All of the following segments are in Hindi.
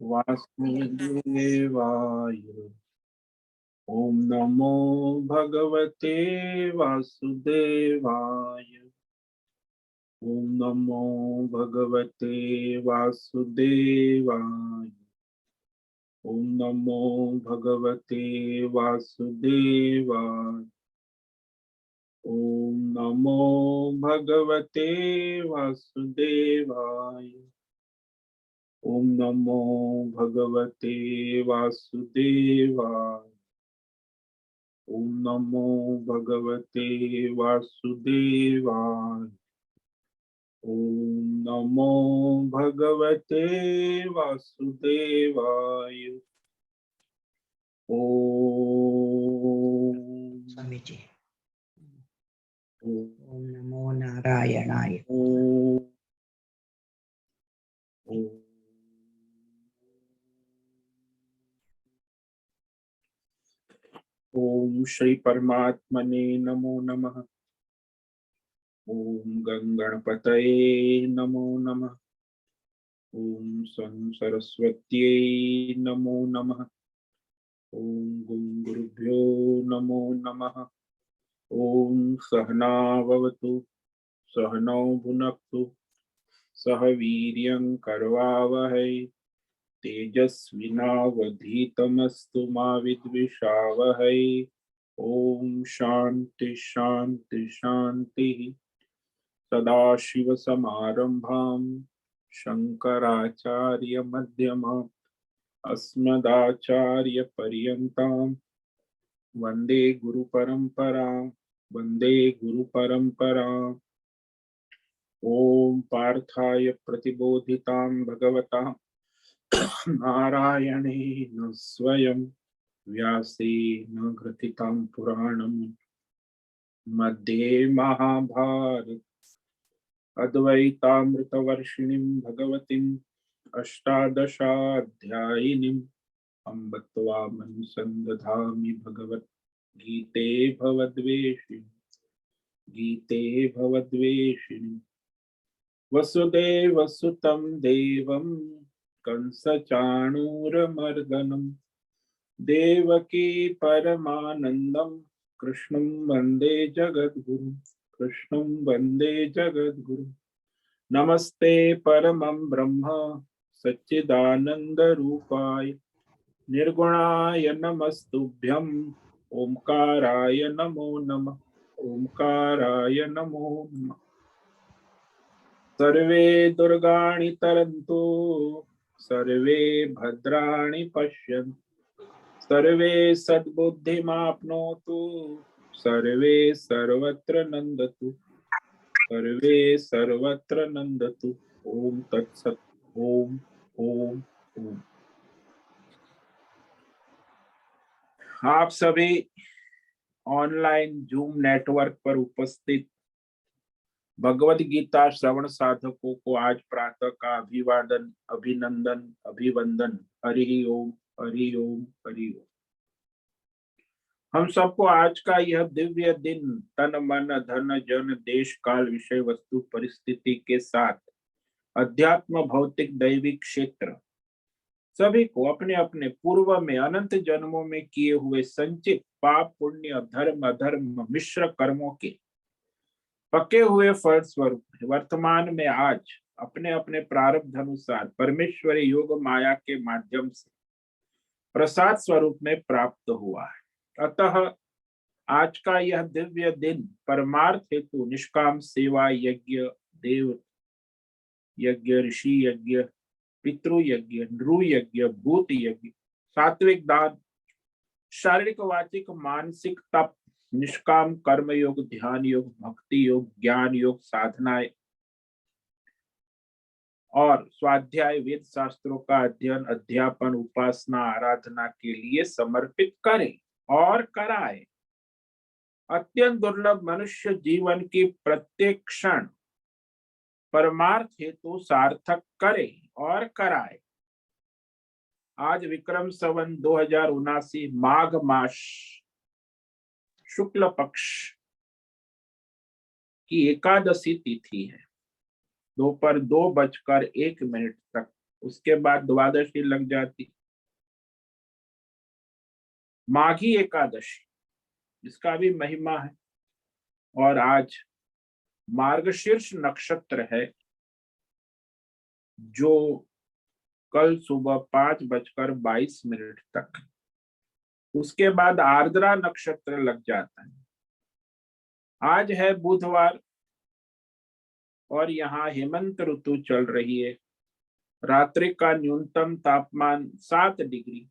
वासुदेवाय। ओम नमो भगवते वासुदेवाय। ओम नमो भगवते वासुदेवाय। ओम नमो भगवते वासुदेवाय। ओम नमो भगवते वासुदेवाय। ओम नमो भगवते वासुदेवाय। ओम नमो भगवते वासुदेवाय। ओम नमो भगवते वासुदेवाय। ओम स्वामी जी। ओम ओम नमो नारायणाय। ओम ओम। ओम श्री परमात्मने नमो नमः। ओम गंगणपतये नमो नमः। ओम सं सरस्वत्यै नमो नमः। ओम गुं गुरुभ्यो नमो नमः। ओम सहनाववतु सहनौ भुनक्तु सह वीर्यं करवावहै तेजस्विनावधीतमस्तु मा विद्विषावहै। ओम शांति शांति शांति। सदाशिवसमारम्भां शंकराचार्यमध्यमाम् अस्मदाचार्यपर्यन्तां वन्दे गुरुपरम्परां। वन्दे गुरुपरम्पराम्। ओम पार्थाय प्रतिबोधितां भगवता नारायणेन स्वयं व्यासेन ग्रथितां पुराणं मध्ये महाभारत अद्वैतामृतवर्षिणीं भगवतीम् अष्टादशाध्यायिनीम् अम्ब त्वामहं सन्दधामि भगवद्गीते भवद्वेषिणि। गीते भवद्वेषिणि। वसुदेवसुतं देवं कंसचाणूरमर्दनं देवकी परमानन्दं कृष्णं वन्दे जगद्गुरुं। कृष्णं वन्दे जगद्गुरुं। नमस्ते परमं ब्रह्म सच्चिदानन्दरूपाय निर्गुणाय नमस्तुभ्यं ओंकाराय नमो नमः। ओंकाराय नमो नमः। सर्वे दुर्गाणि तरन्तु सर्वे भद्राणि पश्यन्तु सर्वे सद्बुद्धिमाप्नोतु सर्वे सर्वत्र नन्दतु सर्वे सर्वत्र नन्दतु। ओम तत्सत्। ओम ओम ओम। आप सभी ऑनलाइन जूम नेटवर्क पर उपस्थित भगवद गीता श्रवण साधकों को आज प्रातः का अभिवादन अभिनंदन अभिवंदन। हरि ओम हरि ओम हरि ओम। हम सबको आज का यह दिव्य दिन तन मन धन जन देश काल विषय वस्तु परिस्थिति के साथ अध्यात्म भौतिक दैविक क्षेत्र सभी को अपने अपने पूर्व में अनंत जन्मों में किए हुए संचित पाप पुण्य धर्म अधर्म मिश्र कर्मों के पके हुए फल स्वरूप वर्तमान में आज अपने अपने प्रारब्ध अनुसार परमेश्वरी योग माया के माध्यम से प्रसाद स्वरूप में प्राप्त हुआ है। अतः आज का यह दिव्य दिन परमार्थ हेतु निष्काम सेवा यज्ञ देव यज्ञ ऋषि यज्ञ पितृ यज्ञ नृ यज्ञ भूत यज्ञ सात्विक दान शारीरिक वाचिक मानसिक तप निष्काम कर्म योग ध्यान योग भक्ति योग ज्ञान योग साधनाएं और स्वाध्याय वेद शास्त्रों का अध्ययन अध्यापन उपासना आराधना के लिए समर्पित करें और कराए। अत्यंत दुर्लभ मनुष्य जीवन की प्रत्येक क्षण परमार्थ हेतु सार्थक करे और कराए। आज विक्रम संवत 2079 माघ मास शुक्ल पक्ष की एकादशी तिथि है। दोपहर 2:01 तक उसके बाद द्वादशी लग जाती, माघी एकादशी, इसका भी महिमा है। और आज मार्गशीर्ष नक्षत्र है, जो कल सुबह 5:22 तक, उसके बाद आर्द्रा नक्षत्र लग जाता है। आज है बुधवार और यहाँ हेमंत ऋतु चल रही है। रात्रि का न्यूनतम तापमान 7 डिग्री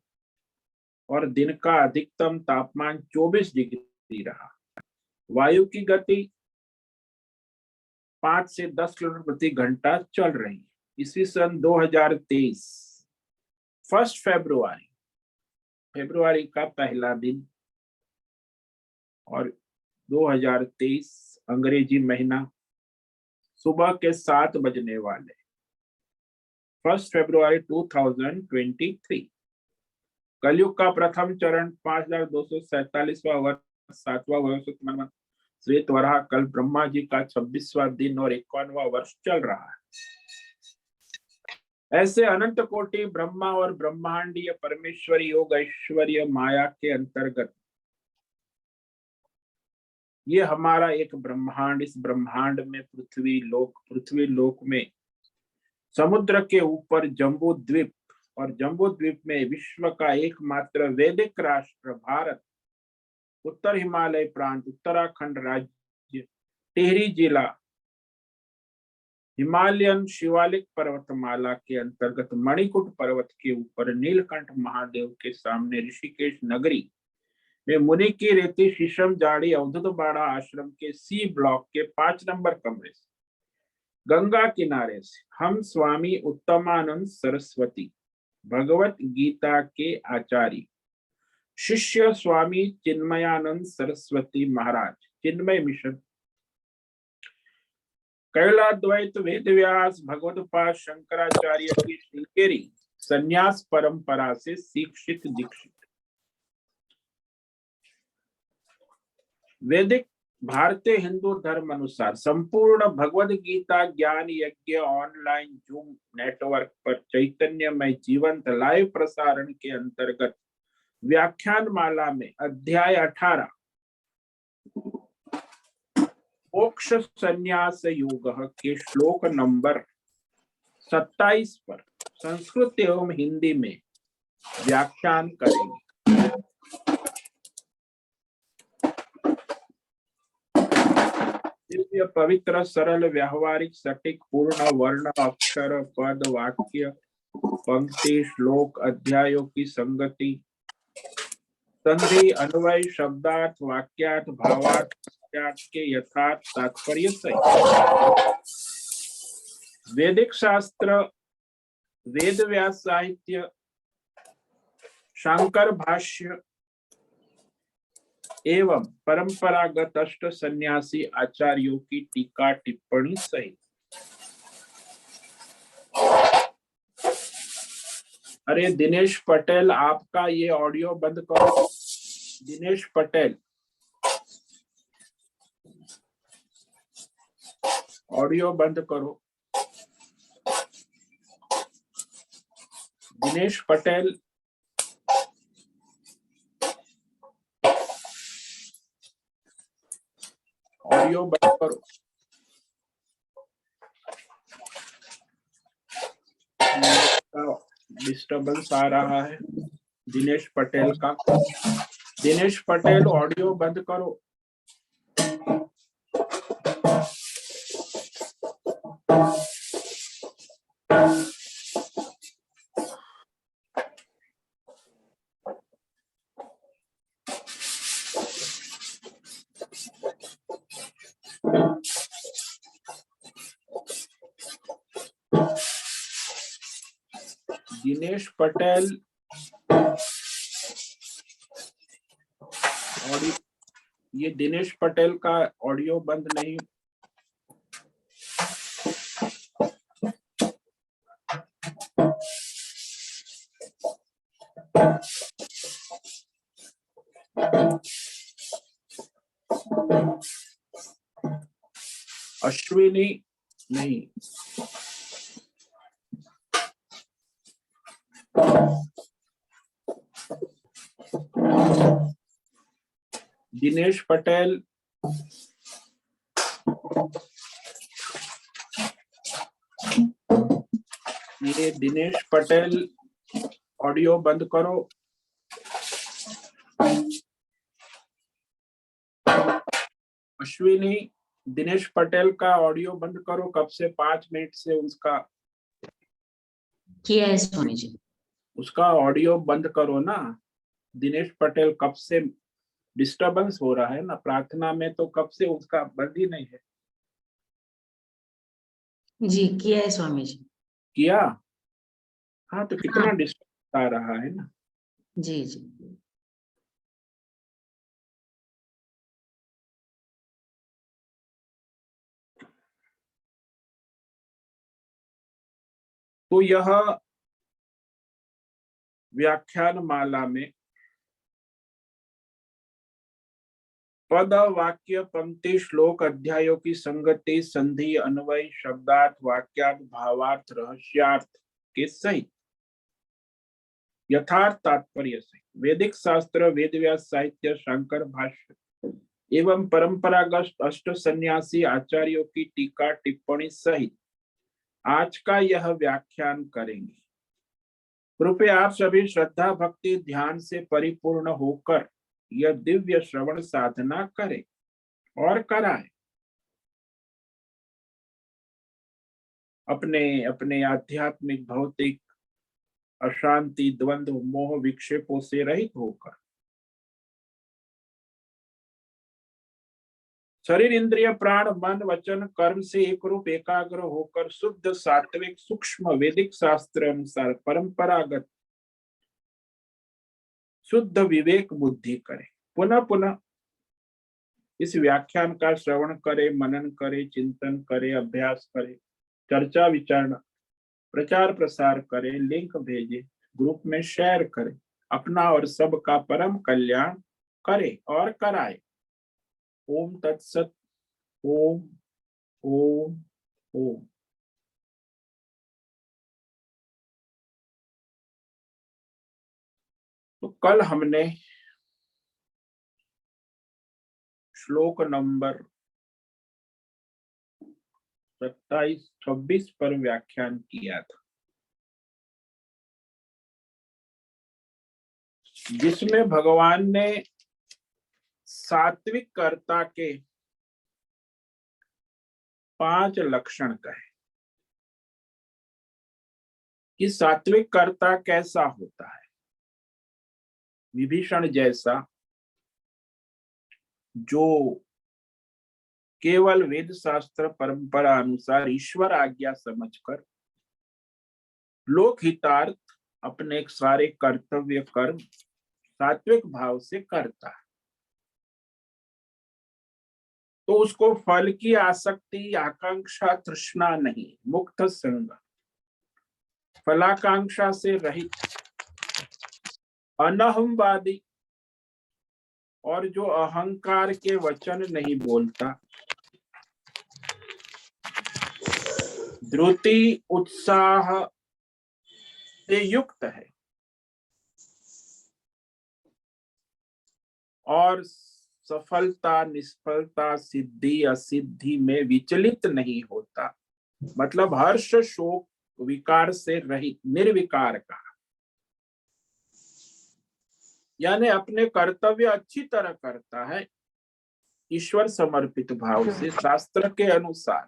और दिन का अधिकतम तापमान 24 डिग्री रहा। वायु की गति 5 से 10 किलोमीटर प्रति घंटा चल रही है। ईस्वी सन 2023 1 फरवरी का पहला दिन और 2023 अंग्रेजी महीना सुबह के 7 बजने वाले 1 फरवरी 2023। कलयुग का प्रथम चरण 5247वां वर्ष 7वां वर्ष श्वेत वराह कल ब्रह्मा जी का 26वां दिन और 51वां वर्ष चल रहा है। ऐसे अनंत कोटि ब्रह्मा और ब्रह्मांडीय परमेश्वर योग ऐश्वर्य माया के अंतर्गत ये हमारा एक ब्रह्मांड, इस ब्रह्मांड में पृथ्वी लोक में समुद्र के ऊपर जम्बू द्वीप और जम्बू द्वीप में विश्व का एकमात्र वैदिक राष्ट्र भारत, उत्तर हिमालय प्रांत, उत्तराखंड राज्य, टिहरी जिला, हिमालयन शिवालिक पर्वतमाला के अंतर्गत मणिकूट पर्वत के ऊपर नीलकंठ महादेव के सामने ऋषिकेश नगरी में मुनि की रेती शीशम जाड़ी अवधूत बाड़ा आश्रम के सी ब्लॉक के 5 नंबर कमरे से गंगा किनारे से हम स्वामी उत्तमानंद सरस्वती भगवत गीता के आचार्य शिष्य स्वामी चिन्मयानंद सरस्वती महाराज चिन्मय मिशन कैलाद्वैत वेदव्यास भगवतपाद शंकराचार्य की श्रृंगेरी संन्यास परंपरा से शिक्षित दीक्षित वैदिक भारतीय हिंदू धर्म अनुसार संपूर्ण भगवद गीता ज्ञान यज्ञ ऑनलाइन जूम नेटवर्क पर चैतन्यमय जीवंत लाइव प्रसारण के अंतर्गत व्याख्यान माला में अध्याय 18 मोक्ष संन्यास योग के श्लोक नंबर 27 पर संस्कृत एवं हिंदी में व्याख्यान करेंगे। दिव्य पवित्र सरल व्यावहारिक सटीक पूर्ण वर्ण अक्षर पद वाक्य पंक्ति श्लोक अध्यायों की संगति संधि अन्वय शब्दार्थ वाक्यार्थ भावार्थ के यथार्थ तात्पर्य सहित वैदिक शास्त्र वेद व्यास साहित्य शांकर भाष्य एवं परंपरागत अष्ट सन्यासी आचार्यों की टीका टिप्पणी सहित। अरे दिनेश पटेल, आपका ये ऑडियो बंद करो। दिनेश पटेल, ऑडियो बंद करो। दिनेश पटेल, ऑडियो बंद करो। डिस्टर्बेंस आ रहा है दिनेश पटेल का। दिनेश पटेल, ऑडियो बंद करो। दिनेश पटेल, ऑडियो, ये दिनेश पटेल का ऑडियो बंद नहीं। अश्विनी नहीं, दिनेश पटेल, ये दिनेश पटेल ऑडियो बंद करो। अश्विनी, दिनेश पटेल का ऑडियो बंद करो। कब से 5 मिनट से उसका किया है स्वामी जी। उसका ऑडियो बंद करो ना। दिनेश पटेल कब से डिस्टरबेंस हो रहा है ना प्रार्थना में, तो कब से उसका बंद ही नहीं है। जी किया है स्वामी जी। किया? हाँ, तो कितना डिस्टर्ब आ रहा है ना। जी जी। तो यह व्याख्यान माला में पद, वाक्य, पंक्ति, श्लोक, अध्यायों की संगति, संधि, अन्वय, शब्दार्थ, वाक्यार्थ, भावार्थ, रहस्यार्थ के सहित यथार्थ तात्पर्य से वैदिक शास्त्र, वेद व्यास साहित्य, शंकर भाष्य एवं परंपरागत अष्ट सन्यासी आचार्यों की टीका टिप्पणी सहित आज का यह व्याख्यान करेंगे। कृपया आप सभी श्रद्धा भक्ति ध्यान से परिपूर्ण होकर यह दिव्य श्रवण साधना करें और कराएं। अपने अपने आध्यात्मिक, भौतिक अशांति, द्वंद्व, मोह, विक्षेपों से रहित होकर शरीर, इंद्रिय, प्राण, मन, वचन, कर्म से एक रूप एकाग्र होकर शुद्ध, सात्विक, सूक्ष्म वैदिक शास्त्र अनुसार परंपरागत शुद्ध विवेक बुद्धि करें। पुनः पुनः इस व्याख्यान का श्रवण करे, मनन करे, चिंतन करे, अभ्यास करे, चर्चा विचारणा, प्रचार प्रसार करे, लिंक भेजे, ग्रुप में शेयर करे, अपना और सबका परम कल्याण करे और कराए। ओम तत्सत। ओम ओम ओम। तो कल हमने श्लोक नंबर 27-26 पर व्याख्यान किया था, जिसमें भगवान ने सात्विक कर्ता के 5 लक्षण कहे कि सात्विक कर्ता कैसा होता है। विभीषण जैसा, जो केवल वेद शास्त्र परंपरा अनुसार ईश्वर आज्ञा समझकर लोक हितार्थ अपने सारे कर्तव्य कर्म सात्विक भाव से करता है, तो उसको फल की आसक्ति, आकांक्षा, तृष्णा नहीं, मुक्त संग, फलाकांक्षा से रहित, अनहमवादी और जो अहंकार के वचन नहीं बोलता, द्रुति उत्साह से युक्त है और सफलता, निष्फलता, सिद्धि असिद्धि में विचलित नहीं होता, मतलब हर्ष शोक विकार से रहित, निर्विकार का, यानी अपने कर्तव्य अच्छी तरह करता है ईश्वर समर्पित भाव से शास्त्र के अनुसार,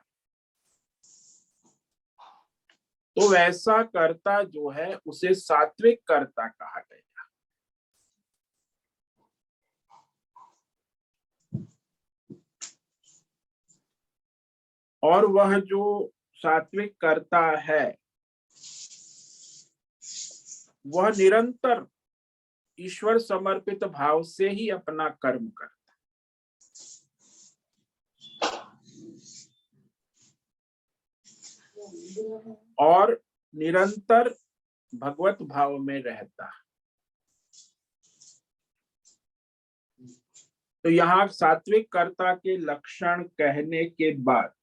तो वैसा कर्ता जो है उसे सात्विक कर्ता कहा गया। और वह जो सात्विक कर्ता है वह निरंतर ईश्वर समर्पित भाव से ही अपना कर्म करता और निरंतर भगवत भाव में रहता है। तो यहाँ सात्विक कर्ता के लक्षण कहने के बाद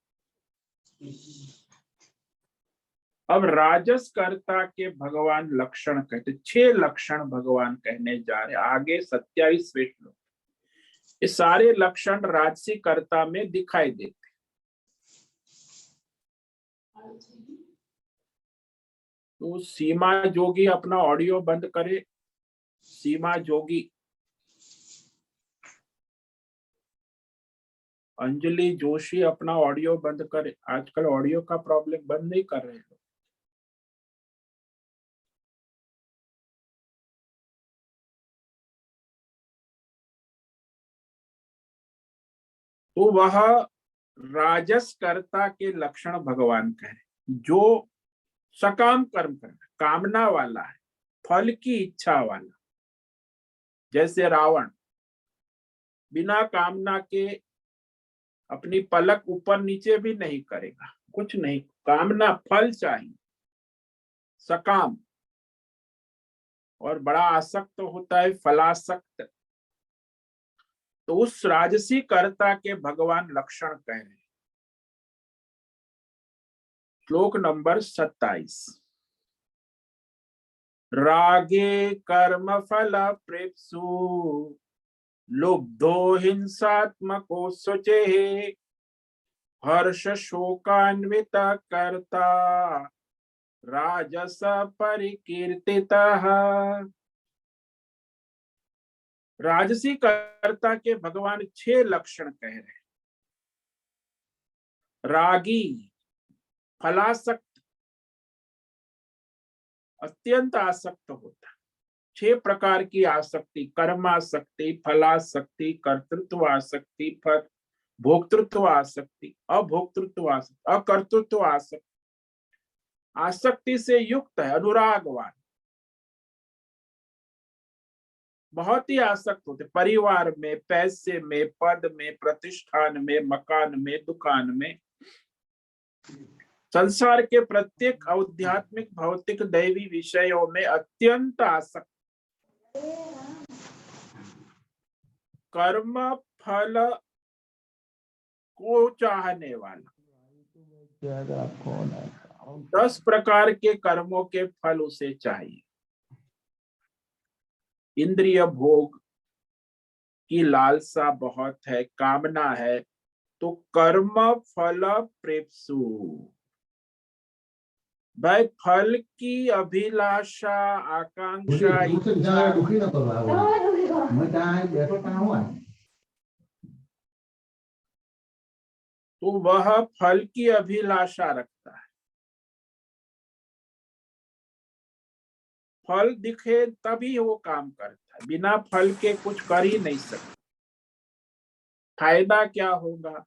अब राजस कर्ता के भगवान लक्षण कहते, 6 लक्षण भगवान कहने जा रहे आगे 27वें श्लोक। ये सारे लक्षण राजसी कर्ता में दिखाई देते। तो सीमा जोगी अपना ऑडियो बंद करे। सीमा जोगी, अंजलि जोशी अपना ऑडियो बंद करे। आजकल ऑडियो का प्रॉब्लम बंद नहीं कर रहे लोग। तो वह राजस कर्ता के लक्षण भगवान कह रहे, जो सकाम कर्म कर, कामना वाला है, फल की इच्छा वाला। जैसे रावण बिना कामना के अपनी पलक ऊपर नीचे भी नहीं करेगा, कुछ नहीं, कामना फल चाहिए, सकाम। और बड़ा आसक्त होता है, फलासक्त। तो उस राजसी कर्ता के भगवान लक्षण कह रहे हैं। श्लोक नंबर 27। रागे कर्म फल प्रेप्सु लुब्धो हिंसात्मको शुचे हर्ष शोकान्वित कर्ता राजस परिकीर्तितः। राजसी कर्ता के भगवान 6 लक्षण कह रहे हैं। रागी, फलासक्त, अत्यंत आसक्त होता है। 6 प्रकार की आसक्ति, कर्मासक्ति, फलासक्ति, कर्तृत्व आसक्ति, भोक्तृत्व आसक्ति, अभोक्तृत्व आसक्ति, अकर्तृत्व आसक्ति। आसक्ति से युक्त है, अनुरागवान, बहुत ही आसक्त होते, परिवार में, पैसे में, पद में, प्रतिष्ठान में, मकान में, दुकान में, संसार के प्रत्येक आध्यात्मिक, भौतिक, दैवी विषयों में अत्यंत आसक्त। कर्म फल को चाहने वाला, 10 प्रकार के कर्मों के फल उसे चाहिए। इंद्रिय भोग की लालसा बहुत है, कामना है, तो कर्म फल प्रेप्सु, भाई फल की अभिलाषा, आकांक्षा, इच्छा, तो वह फल की अभिलाषा रखता है। फल दिखे तभी वो काम करता है, बिना फल के कुछ कर ही नहीं सकता। फायदा क्या होगा,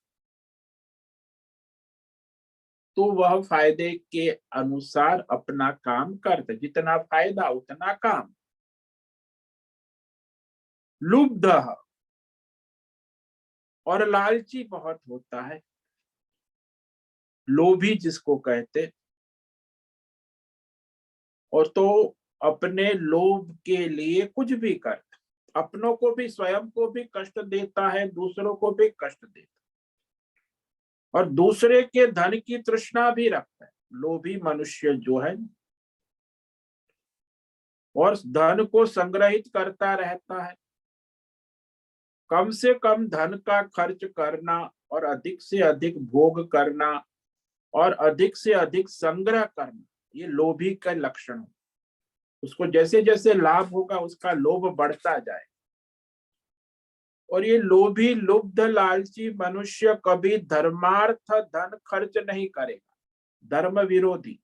तो वह फायदे के अनुसार अपना काम करते, जितना फायदा उतना काम। लुब्ध, और लालची बहुत होता है, लोभी जिसको कहते, और तो अपने लोभ के लिए कुछ भी करता, अपनों को भी, स्वयं को भी कष्ट देता है, दूसरों को भी कष्ट देता, और दूसरे के धन की तृष्णा भी रखता है, लोभी मनुष्य जो है, और धन को संग्रहित करता रहता है। कम से कम धन का खर्च करना और अधिक से अधिक भोग करना और अधिक से अधिक संग्रह करना, ये लोभी का लक्षण है। उसको जैसे जैसे लाभ होगा उसका लोभ बढ़ता जाए। और ये लोभी, लुब्ध, लालची मनुष्य कभी धर्मार्थ धन खर्च नहीं करेगा, धर्म विरोधी।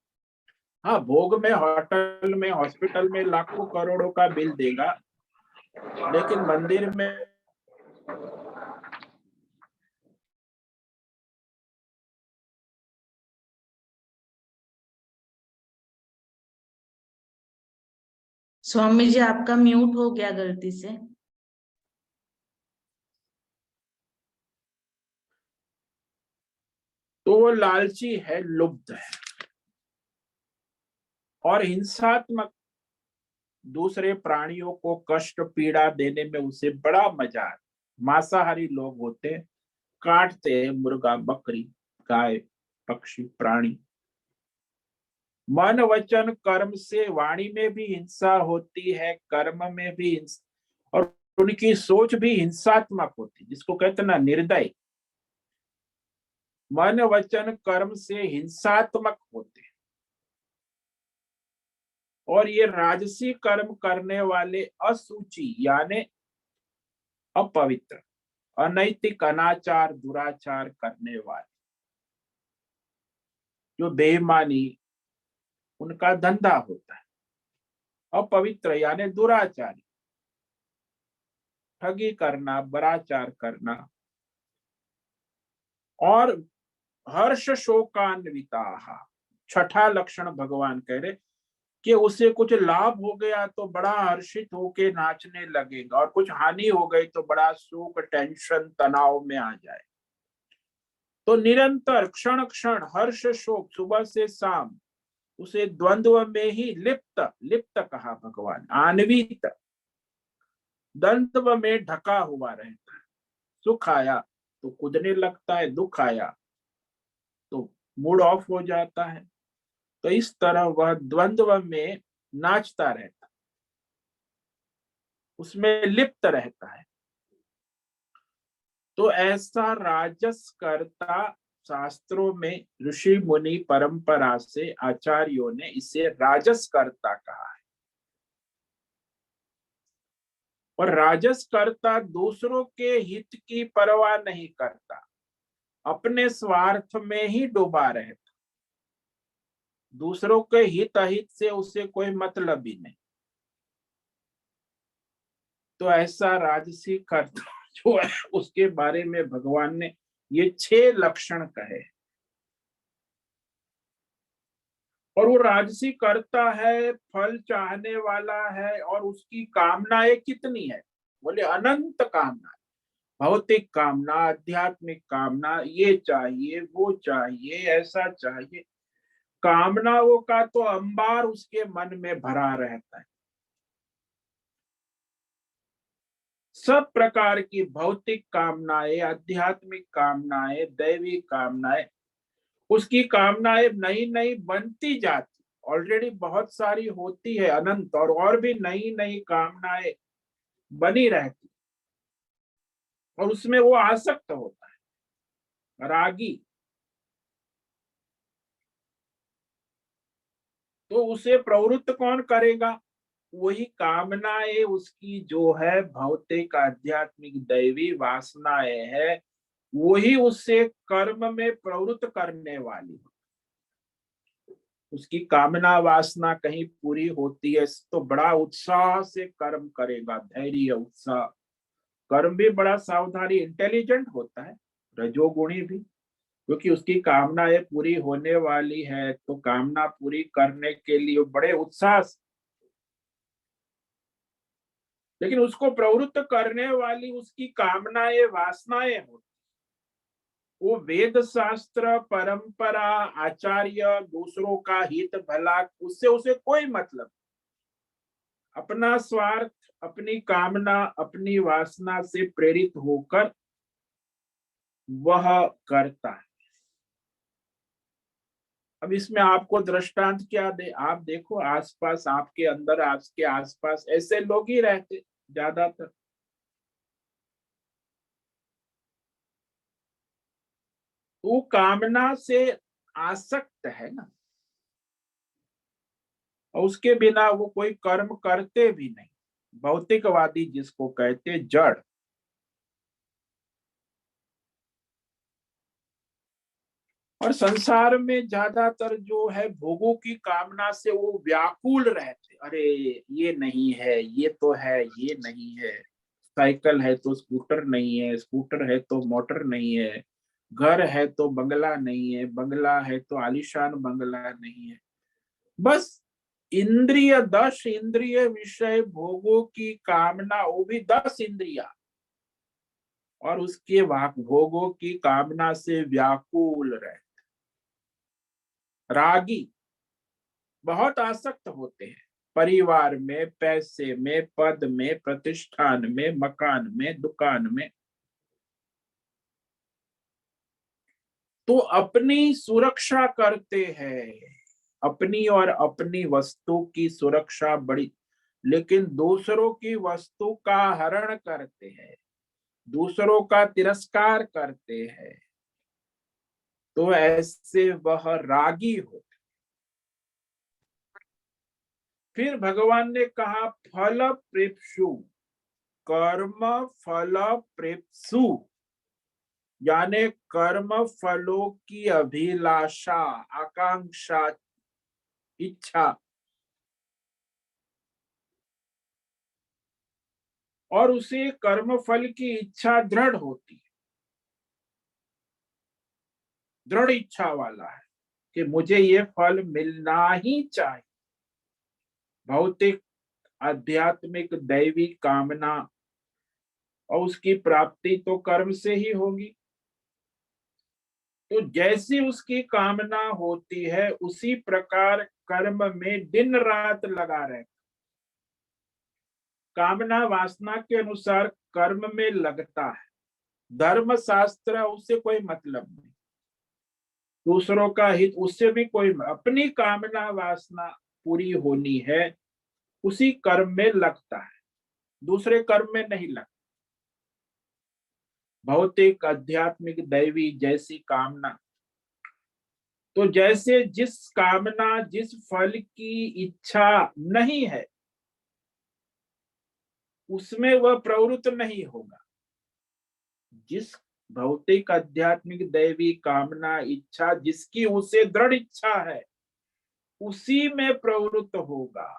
हाँ, भोग में, होटल में, हॉस्पिटल में लाखों करोड़ों का बिल देगा, लेकिन मंदिर में स्वामी जी आपका म्यूट हो गया गलती से। तो वो लालची है, लुब्ध है, और हिंसात्मक, दूसरे प्राणियों को कष्ट पीड़ा देने में उसे बड़ा मजा है। मांसाहारी लोग होते हैं, काटते हैं मुर्गा, बकरी, गाय, पक्षी, प्राणी। मन वचन कर्म से वाणी में भी हिंसा होती है, कर्म में भी हिंसा, और उनकी सोच भी हिंसात्मक होती, जिसको कहते ना निर्दय, मन वचन कर्म से हिंसात्मक होते। और ये राजसी कर्म करने वाले असुचि यानी अपवित्र, अनैतिक, अनाचार, दुराचार करने वाले, जो बेईमानी उनका धंधा होता है, अपवित्र यानी दुराचारी, ठगी करना, बराचार करना, और हर्ष शोकान्विता, छठा लक्षण भगवान कह रहे कि उसे कुछ लाभ हो गया तो बड़ा हर्षित होके नाचने लगेगा, और कुछ हानि हो गई तो बड़ा शोक, टेंशन, तनाव में आ जाए। तो निरंतर क्षण क्षण हर्ष शोक, सुबह से शाम उसे द्वंद्व में ही लिप्त, लिप्त कहा भगवान, आन्वित, द्वंद्व में ढका हुआ रहता है। सुख आया तो कूदने लगता है, दुख आया तो मूड ऑफ हो जाता है। तो इस तरह वह द्वंद्व में नाचता रहता, उसमें लिप्त रहता है। तो ऐसा राजस कर्ता शास्त्रों में, ऋषि मुनि परंपरा से आचार्यों ने इसे राजस कर्ता कहा है। और राजस कर्ता दूसरों के हित की परवाह नहीं करता, अपने स्वार्थ में ही डूबा रहता, दूसरों के हित अहित से उसे कोई मतलब ही नहीं। तो ऐसा राजसी कर्ता जो है, उसके बारे में भगवान ने ये 6 लक्षण कहे। और वो राजसी करता है, फल चाहने वाला है, और उसकी कामनाएं कितनी है? बोले अनंत कामना, भौतिक कामना, आध्यात्मिक कामना, ये चाहिए, वो चाहिए, ऐसा चाहिए, कामनाओं का तो अंबार उसके मन में भरा रहता है। सब प्रकार की भौतिक कामनाएं, आध्यात्मिक कामनाएं, दैवी कामनाएं, उसकी कामनाएं नई नई बनती जाती, ऑलरेडी बहुत सारी होती है अनंत, और भी नई नई कामनाएं बनी रहती, और उसमें वो आसक्त होता है, रागी। तो उसे प्रवृत्त कौन करेगा? वही कामनाएं उसकी जो है भौतिक, आध्यात्मिक, दैवी वासनाएं है, वही उससे कर्म में प्रवृत्त करने वाली। उसकी कामना वासना कहीं पूरी होती है तो बड़ा उत्साह से कर्म करेगा, धैर्य, उत्साह। कर्म भी बड़ा सावधानी, इंटेलिजेंट होता है, रजोगुणी भी, क्योंकि उसकी कामनाएं पूरी होने वाली है, तो कामना पूरी करने के लिए बड़े उत्साह से। लेकिन उसको प्रवृत्त करने वाली उसकी कामनाएं, वासनाएं होती, वो वेद शास्त्र, परंपरा, आचार्य, दूसरों का हित भला, उससे उसे कोई मतलब। अपना स्वार्थ, अपनी कामना, अपनी वासना से प्रेरित होकर वह करता है। अब इसमें आपको दृष्टांत क्या दे? आप देखो आसपास, आपके अंदर, आपके आसपास ऐसे लोग ही रहते ज्यादातर। वो कामना से आसक्त है ना, और उसके बिना वो कोई कर्म करते भी नहीं। भौतिकवादी जिसको कहते, जड़। और संसार में ज्यादातर जो है भोगों की कामना से वो व्याकुल रहते, अरे ये नहीं है, ये तो है, ये नहीं है, साइकिल है तो स्कूटर नहीं है, स्कूटर है तो मोटर नहीं है, घर है तो बंगला नहीं है, बंगला है तो आलीशान बंगला नहीं है। बस इंद्रिय, 10 इंद्रिय विषय भोगों की कामना, वो भी 10 इंद्रिया, और उसके भोगों की कामना से व्याकुल रहे। रागी बहुत आसक्त होते हैं, परिवार में, पैसे में, पद में, प्रतिष्ठान में, मकान में, दुकान में। तो अपनी सुरक्षा करते हैं, अपनी और अपनी वस्तु की सुरक्षा बड़ी लेकिन दूसरों की वस्तु का हरण करते हैं, दूसरों का तिरस्कार करते हैं, तो ऐसे वह रागी होते। फिर भगवान ने कहा फल प्रेप्सु, कर्म फल प्रेप्सु, यानी कर्म फलों की अभिलाषा, आकांक्षा, इच्छा, और उसे कर्म फल की इच्छा दृढ़ होती है, दृढ़ इच्छा वाला है कि मुझे ये फल मिलना ही चाहिए। भौतिक, आध्यात्मिक, दैवी कामना और उसकी प्राप्ति तो कर्म से ही होगी। तो जैसी उसकी कामना होती है उसी प्रकार कर्म में दिन रात लगा रहे। कामना वासना के अनुसार कर्म में लगता है। धर्म शास्त्र उससे कोई मतलब नहीं, दूसरों का हित उससे भी कोई, अपनी कामना वासना पूरी होनी है उसी कर्म में लगता है, दूसरे कर्म में नहीं लगता। भौतिक, आध्यात्मिक, दैवी जैसी कामना, तो जैसे जिस कामना, जिस फल की इच्छा नहीं है उसमें वह प्रवृत्त नहीं होगा। जिस भौतिक, आध्यात्मिक, दैवी कामना, इच्छा जिसकी उसे दृढ़ इच्छा है उसी में प्रवृत्त होगा।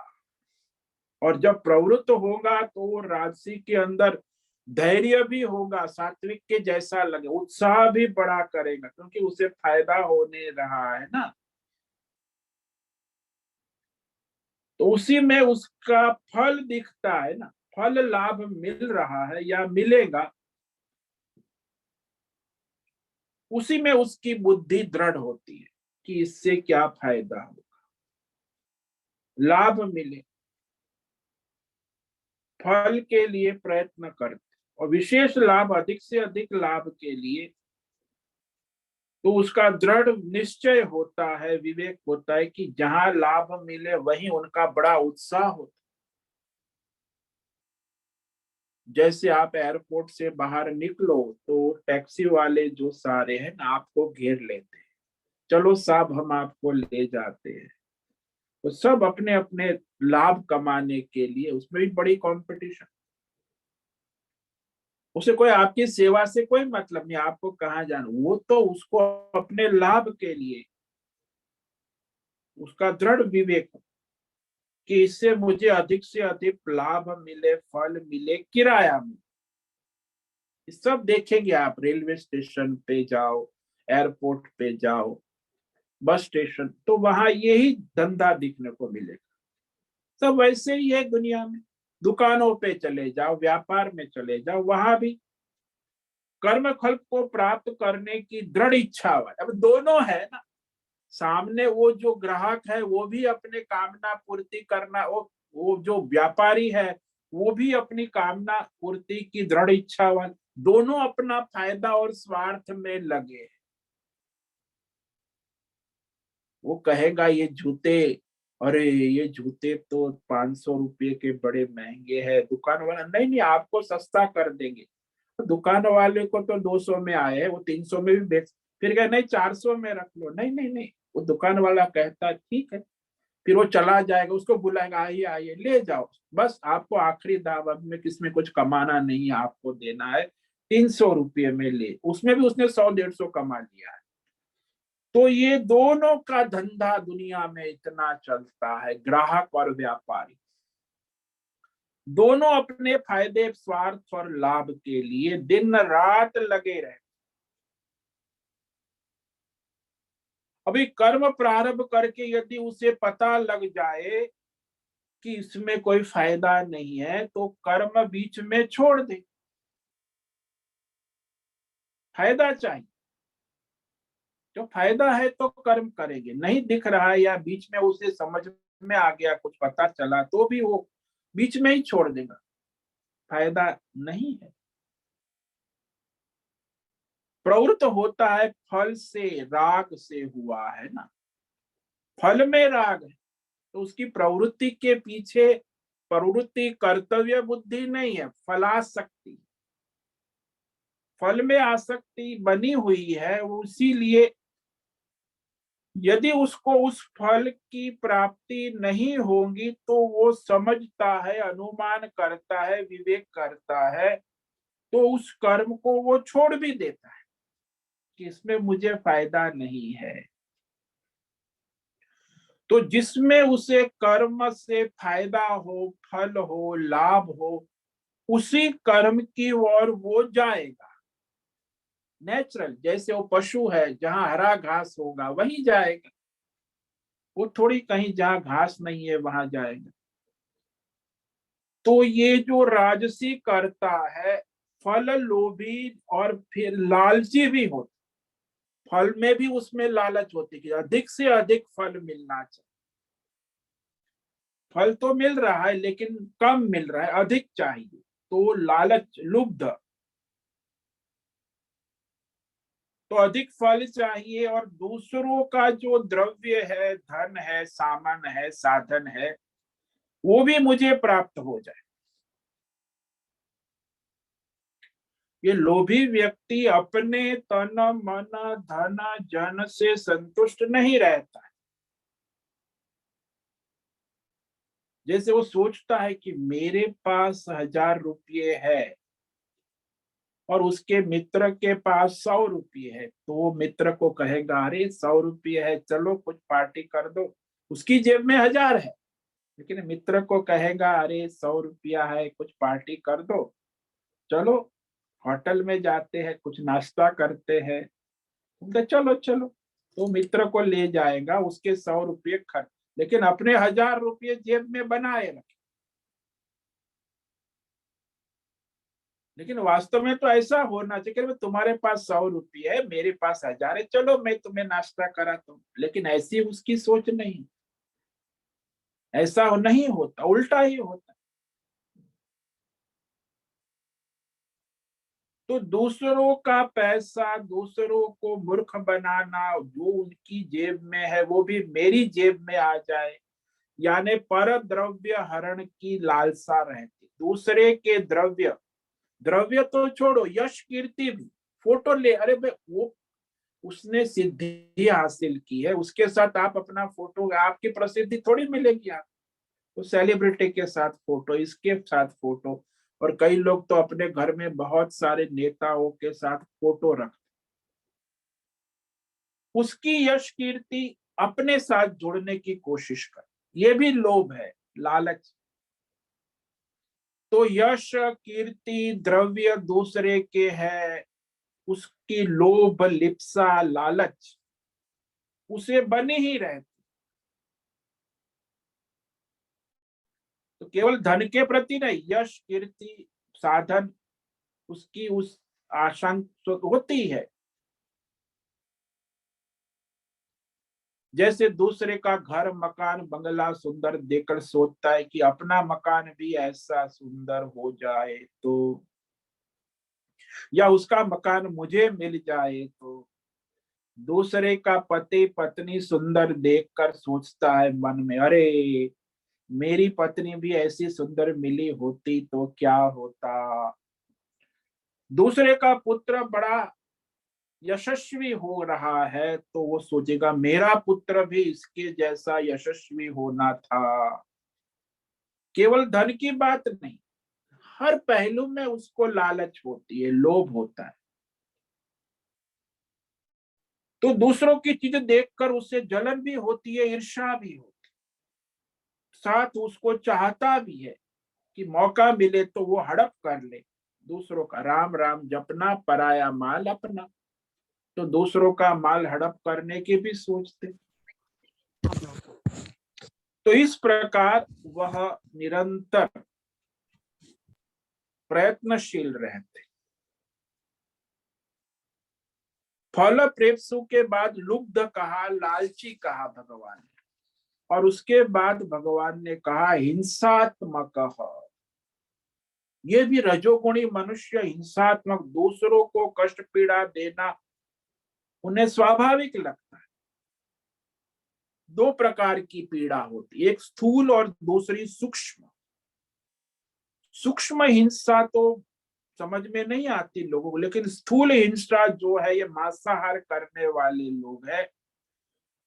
और जब प्रवृत्त होगा तो राजसी के अंदर धैर्य भी होगा, सात्विक के जैसा लगे, उत्साह भी बड़ा करेगा क्योंकि उसे फायदा होने रहा है ना। तो उसी में उसका फल दिखता है ना, फल लाभ मिल रहा है या मिलेगा, उसी में उसकी बुद्धि दृढ़ होती है कि इससे क्या फायदा होगा, लाभ मिले, फल के लिए प्रयत्न करते और विशेष लाभ, अधिक से अधिक लाभ के लिए, तो उसका दृढ़ निश्चय होता है, विवेक होता है कि जहां लाभ मिले वहीं उनका बड़ा उत्साह होता। जैसे आप एयरपोर्ट से बाहर निकलो तो टैक्सी वाले जो सारे हैं ना आपको घेर लेते हैं, चलो साहब हम आपको ले जाते हैं। तो सब अपने अपने लाभ कमाने के लिए, उसमें भी बड़ी कंपटीशन, उसे कोई आपकी सेवा से कोई मतलब नहीं, आपको कहाँ जाना, वो तो उसको अपने लाभ के लिए, उसका दृढ़ विवेक कि इससे मुझे अधिक से अधिक लाभ मिले, फल मिले, किराया मिले। सब देखेंगे आप, रेलवे स्टेशन पे जाओ, एयरपोर्ट पे जाओ, बस स्टेशन, तो वहां यही धंधा दिखने को मिलेगा। सब वैसे ही है दुनिया में, दुकानों पे चले जाओ, व्यापार में चले जाओ, वहां भी कर्म फल को प्राप्त करने की दृढ़ इच्छा वाला। अब दोनों है ना, सामने वो जो ग्राहक है वो भी अपने कामना पूर्ति करना, वो जो व्यापारी है वो भी अपनी कामना पूर्ति की दृढ़ इच्छा वाले, दोनों अपना फायदा और स्वार्थ में लगे हैं। वो कहेगा ये जूते, अरे ये जूते तो 500 रुपये के बड़े महंगे हैं, दुकान वाला नहीं नहीं आपको सस्ता कर देंगे। दुकान वाले को तो 200 में आए हैं, वो 300 में भी बेच, फिर कहे नहीं 400 में रख लो, नहीं नहीं नहीं, वो दुकान वाला कहता ठीक है, फिर वो चला जाएगा, उसको बुलाएगा आइए आइए ले जाओ, बस आपको आखिरी दावत में किसमें कुछ कमाना नहीं है, आपको देना है 300 रुपये में ले, उसमें भी उसने 100-150 कमा लिया है। तो ये दोनों का धंधा दुनिया में इतना चलता है, ग्राहक और व्यापारी दोनों अपने फायदे, स्वार्थ और लाभ के लिए दिन रात लगे रहे। अभी कर्म प्रारंभ करके यदि उसे पता लग जाए कि इसमें कोई फायदा नहीं है तो कर्म बीच में छोड़ दे। फायदा चाहिए, जो फायदा है तो कर्म करेंगे, नहीं दिख रहा है या बीच में उसे समझ में आ गया, कुछ पता चला, तो भी वो बीच में ही छोड़ देगा, फायदा नहीं है। प्रवृत्त होता है फल से, राग से हुआ है ना, फल में राग है तो उसकी प्रवृत्ति के पीछे प्रवृत्ति कर्तव्य बुद्धि नहीं है, फलासक्ति, फल में आसक्ति बनी हुई है। इसीलिए यदि उसको उस फल की प्राप्ति नहीं होगी तो वो समझता है, अनुमान करता है, विवेक करता है, तो उस कर्म को वो छोड़ भी देता है कि इसमें मुझे फायदा नहीं है। तो जिसमें उसे कर्म से फायदा हो, फल हो, लाभ हो, उसी कर्म की ओर वो जाएगा। नेचुरल, जैसे वो पशु है, जहां हरा घास होगा वहीं जाएगा, वो थोड़ी कहीं जहां घास नहीं है वहां जाएगा। तो ये जो राजसी करता है, फल लोभी और फिर लालची भी होता, फल में भी उसमें लालच होती कि अधिक से अधिक फल मिलना चाहिए। फल तो मिल रहा है लेकिन कम मिल रहा है, अधिक चाहिए, तो लालच, लुब्ध, तो अधिक फल चाहिए। और दूसरों का जो द्रव्य है, धन है, सामान है, साधन है, वो भी मुझे प्राप्त हो जाए। ये लोभी व्यक्ति अपने तन मन धन जन से संतुष्ट नहीं रहता है। जैसे वो सोचता है कि मेरे पास 1000 रुपये है और उसके मित्र के पास 100 रुपये है, तो वो मित्र को कहेगा, अरे 100 रुपये है, चलो कुछ पार्टी कर दो। उसकी जेब में 1000 है, लेकिन मित्र को कहेगा, अरे 100 रुपया है, कुछ पार्टी कर दो, चलो होटल में जाते हैं, कुछ नाश्ता करते हैं। उनका चलो चलो, तो मित्र को ले जाएगा, उसके 100 रुपये खर्च, लेकिन अपने 1000 रुपये जेब में बनाए रखे। लेकिन वास्तव में तो ऐसा होना चाहिए कि तुम्हारे पास 100 रुपये है, मेरे पास 1000 है, चलो मैं तुम्हें नाश्ता कराता हूँ। लेकिन ऐसी उसकी सोच नहीं, ऐसा नहीं होता, उल्टा ही होता। तो दूसरों का पैसा, दूसरों को मूर्ख बनाना, जो उनकी जेब में है वो भी मेरी जेब में आ जाए, यानी पर द्रव्य हरण की लालसा रहती। दूसरे के द्रव्य, द्रव्य तो छोड़ो, यश कीर्ति भी, फोटो ले, अरे भाई वो उसने सिद्धि हासिल की है, उसके साथ आप अपना फोटो, आपकी प्रसिद्धि थोड़ी मिलेगी आप, तो सेलिब्रिटी के साथ फोटो, इसके साथ फोटो। और कई लोग तो अपने घर में बहुत सारे नेताओं के साथ फोटो रखते, उसकी यश कीर्ति अपने साथ जोड़ने की कोशिश कर, ये भी लोभ है, लालच। तो यश कीर्ति द्रव्य दूसरे के है, उसकी लोभ लिप्सा लालच उसे बनी ही रहती। तो केवल धन के प्रति नहीं, यश कीर्ति साधन, उसकी उस आशंका होती है। जैसे दूसरे का घर मकान बंगला सुंदर देखकर सोचता है कि अपना मकान भी ऐसा सुंदर हो जाए तो, या उसका मकान मुझे मिल जाए तो। दूसरे का पति पत्नी सुंदर देखकर सोचता है मन में, अरे मेरी पत्नी भी ऐसी सुंदर मिली होती तो क्या होता। दूसरे का पुत्र बड़ा यशस्वी हो रहा है तो वो सोचेगा मेरा पुत्र भी इसके जैसा यशस्वी होना था। केवल धन की बात नहीं, हर पहलू में उसको लालच होती है, लोभ होता है। तो दूसरों की चीजें देखकर उसे जलन भी होती है, ईर्ष्या भी होती है, साथ उसको चाहता भी है कि मौका मिले तो वो हड़प कर ले दूसरों का। राम राम जपना, पराया माल अपना। तो दूसरों का माल हड़प करने की भी सोचते। तो इस प्रकार वह निरंतर प्रयत्नशील रहते। फल प्रेप्सु के बाद लुब्ध कहा, लालची कहा भगवान ने, और उसके बाद भगवान ने कहा हिंसात्मक। ये भी रजोगुणी मनुष्य हिंसात्मक, दूसरों को कष्ट पीड़ा देना उन्हें स्वाभाविक लगता है। दो प्रकार की पीड़ा होती है, एक स्थूल और दूसरी सूक्ष्म। सूक्ष्म हिंसा तो समझ में नहीं आती लोगों को, लेकिन स्थूल हिंसा जो है, ये मांसाहार करने वाले लोग हैं,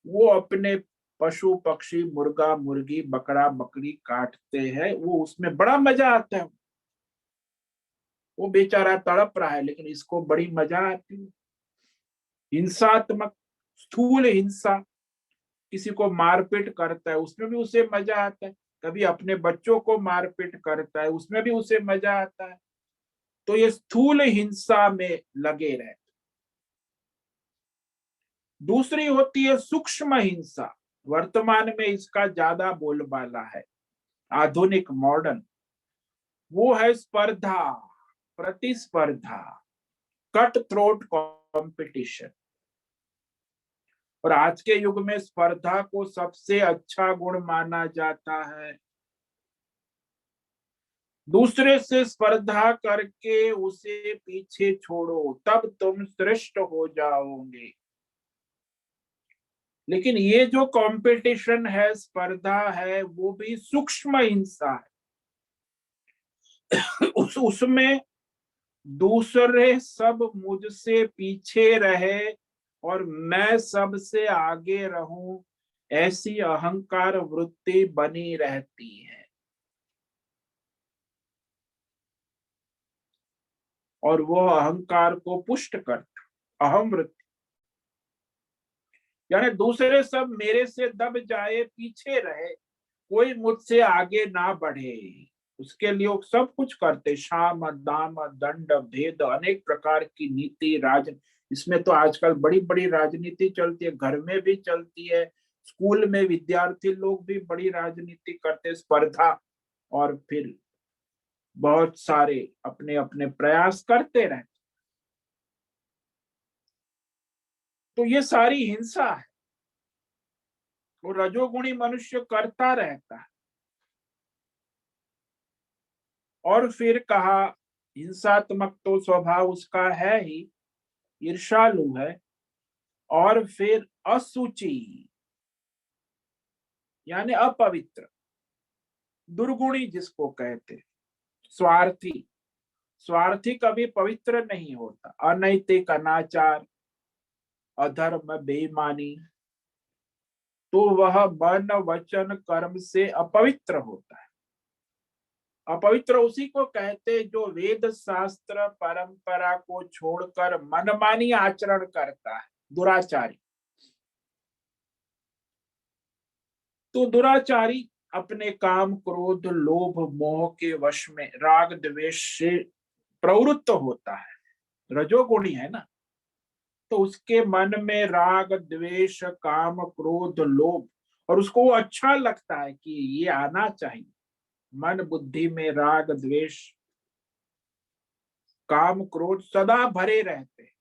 वो अपने पशु पक्षी, मुर्गा मुर्गी, बकरा बकरी काटते हैं, वो उसमें बड़ा मजा आता है। वो बेचारा तड़प रहा है, लेकिन इसको बड़ी मजा आती है। हिंसात्मक स्थूल हिंसा, किसी को मारपीट करता है, उसमें भी उसे मजा आता है। कभी अपने बच्चों को मारपीट करता है, उसमें भी उसे मजा आता है। तो ये स्थूल हिंसा में लगे रहते। दूसरी होती है सूक्ष्म हिंसा। वर्तमान में इसका ज्यादा बोलबाला है, आधुनिक मॉडर्न। वो है स्पर्धा, प्रतिस्पर्धा, कट थ्रोट कंपटीशन। और आज के युग में स्पर्धा को सबसे अच्छा गुण माना जाता है। दूसरे से स्पर्धा करके उसे पीछे छोड़ो, तब तुम श्रेष्ठ हो जाओगे। लेकिन ये जो कंपटीशन है, स्पर्धा है, वो भी सूक्ष्म हिंसा है। उसमें दूसरे सब मुझसे पीछे रहे और मैं सबसे आगे रहूं, ऐसी अहंकार वृत्ति बनी रहती है। और वो अहंकार को पुष्ट करता, अहम वृत्ति। यानी दूसरे सब मेरे से दब जाए, पीछे रहे, कोई मुझसे आगे ना बढ़े, उसके लिए वो सब कुछ करते। शाम दाम दंड भेद, अनेक प्रकार की नीति राजनीति। इसमें तो आजकल बड़ी बड़ी राजनीति चलती है, घर में भी चलती है, स्कूल में विद्यार्थी लोग भी बड़ी राजनीति करते, स्पर्धा। और फिर बहुत सारे अपने अपने प्रयास करते रहते। तो ये सारी हिंसा है, वो रजोगुणी मनुष्य करता रहता है। और फिर कहा, हिंसात्मक तो स्वभाव उसका है ही, ईर्ष्यालु है। और फिर असुचि, यानी अपवित्र, दुर्गुणी जिसको कहते, स्वार्थी। स्वार्थी कभी पवित्र नहीं होता। अनैतिक, अनाचार, अधर्म, बेईमानी, तो वह मन वचन कर्म से अपवित्र होता है। अपवित्र उसी को कहते जो वेद शास्त्र परंपरा को छोड़कर मनमानी आचरण करता है, दुराचारी। तो दुराचारी अपने काम क्रोध लोभ मोह के वश में राग द्वेष से प्रवृत्त होता है, रजोगुणी है ना। तो उसके मन में राग द्वेष काम क्रोध लोभ, और उसको वो अच्छा लगता है कि ये आना चाहिए। मन बुद्धि में राग द्वेष काम क्रोध सदा भरे रहते हैं।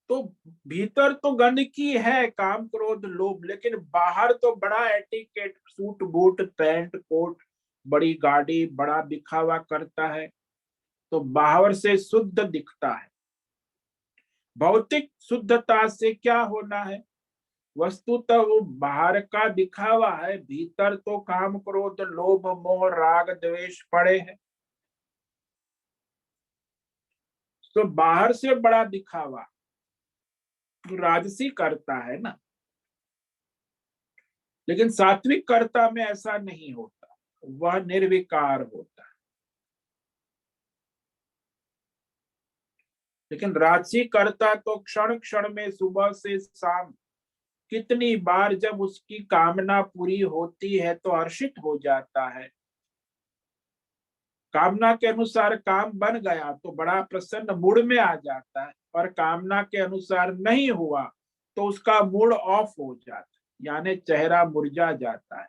तो भीतर तो गंदगी है, काम क्रोध लोभ, लेकिन बाहर तो बड़ा etiquette, suit boot pant coat, बड़ी गाड़ी, बड़ा दिखावा करता है, तो बाहर से शुद्ध दिखता है। भौतिक शुद्धता से क्या होना है? वस्तुतः वो बाहर का दिखावा है, भीतर तो काम क्रोध लोभ मोह राग द्वेष पड़े हैं। तो बाहर से बड़ा दिखावा राजसी करता है ना, लेकिन सात्विक कर्ता में ऐसा नहीं होता, वह निर्विकार होता है। लेकिन राजसी कर्ता तो क्षण क्षण में, सुबह से शाम, कितनी बार जब उसकी कामना पूरी होती है तो हर्षित हो जाता है। कामना के अनुसार काम बन गया तो बड़ा प्रसन्न मूड में आ जाता है, और कामना के अनुसार नहीं हुआ तो उसका मूड ऑफ हो जाता है, यानी चेहरा मुरझा जाता है।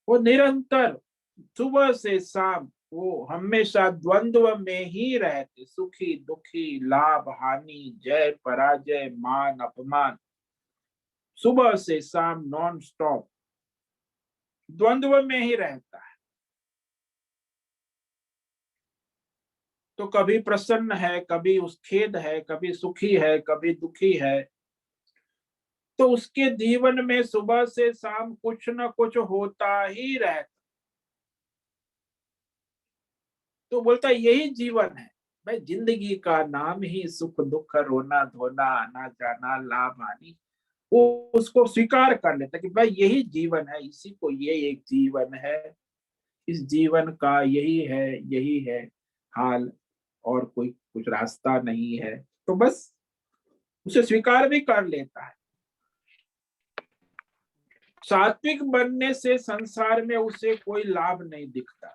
वो निरंतर सुबह से शाम वो हमेशा द्वंद्व में ही रहते, सुखी दुखी, लाभ हानि, जय पराजय, मान अपमान, सुबह से शाम नॉन स्टॉप द्वंद्व में ही रहता है। तो कभी प्रसन्न है, कभी उस खेद है, कभी सुखी है, कभी दुखी है। तो उसके जीवन में सुबह से शाम कुछ न कुछ होता ही रहता। तो बोलता यही जीवन है भाई, जिंदगी का नाम ही सुख दुख रोना धोना आना जाना लाभ हानि। वो उसको स्वीकार कर लेता कि भाई यही जीवन है, इसी को ये एक जीवन है, इस जीवन का यही है हाल, और कोई कुछ रास्ता नहीं है। तो बस उसे स्वीकार भी कर लेता है। सात्विक बनने से संसार में उसे कोई लाभ नहीं दिखता।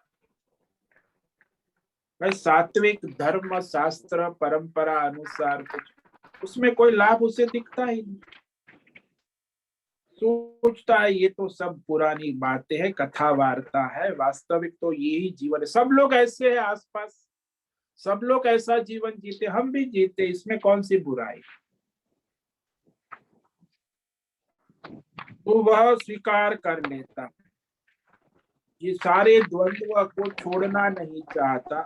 भाई सात्विक धर्म शास्त्र परंपरा अनुसार कुछ उसमें कोई लाभ उसे दिखता ही नहीं। सोचता है ये तो सब पुरानी बातें हैं, कथा वार्ता है, वास्तविक तो यही जीवन है। सब लोग ऐसे हैं आसपास, सब लोग ऐसा जीवन जीते, हम भी जीते, इसमें कौन सी बुराई। तो वह स्वीकार कर लेता, ये सारे द्वंद्व को छोड़ना नहीं चाहता,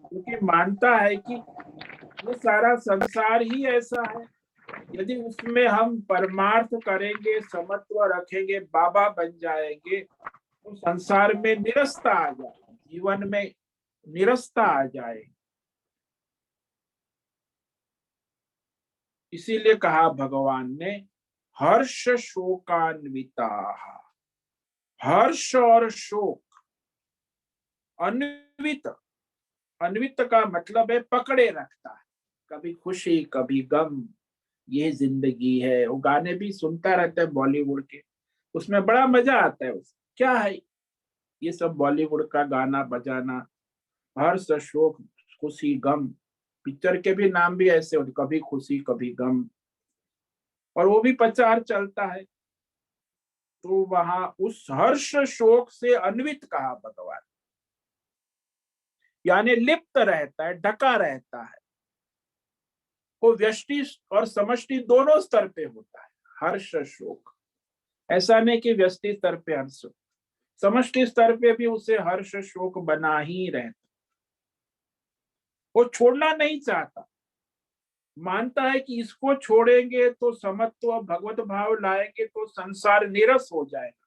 क्योंकि मानता है कि ये सारा संसार ही ऐसा है। यदि उसमें हम परमार्थ करेंगे, समत्व रखेंगे, बाबा बन जाएंगे, तो संसार में निरस्ता आ जाए, जीवन में निरस्ता आ जाए। इसीलिए कहा भगवान ने हर्ष शोकान्विता। हर्ष और शोक, अन्वित, अन्वित का मतलब है पकड़े रखता है, कभी खुशी कभी गम, ये जिंदगी है। वो गाने भी सुनता रहता है बॉलीवुड के, उसमें बड़ा मजा आता है। उसे क्या है ये सब बॉलीवुड का गाना बजाना, हर्ष शोक खुशी गम, पिक्चर के भी नाम भी ऐसे होते, कभी खुशी कभी गम, और वो भी प्रचार चलता है। तो वहां उस हर्ष शोक से अन्वित कहा भगवान, यानी लिप्त रहता है, ढका रहता है। वो व्यष्टि और समष्टि दोनों स्तर पे होता है हर्ष शोक। ऐसा नहीं कि व्यष्टि स्तर पे हर्ष, समष्टि स्तर पे भी उसे हर्ष शोक बना ही रहता। वो छोड़ना नहीं चाहता, मानता है कि इसको छोड़ेंगे तो समत्व भगवत भाव लाएंगे तो संसार नीरस हो जाएगा,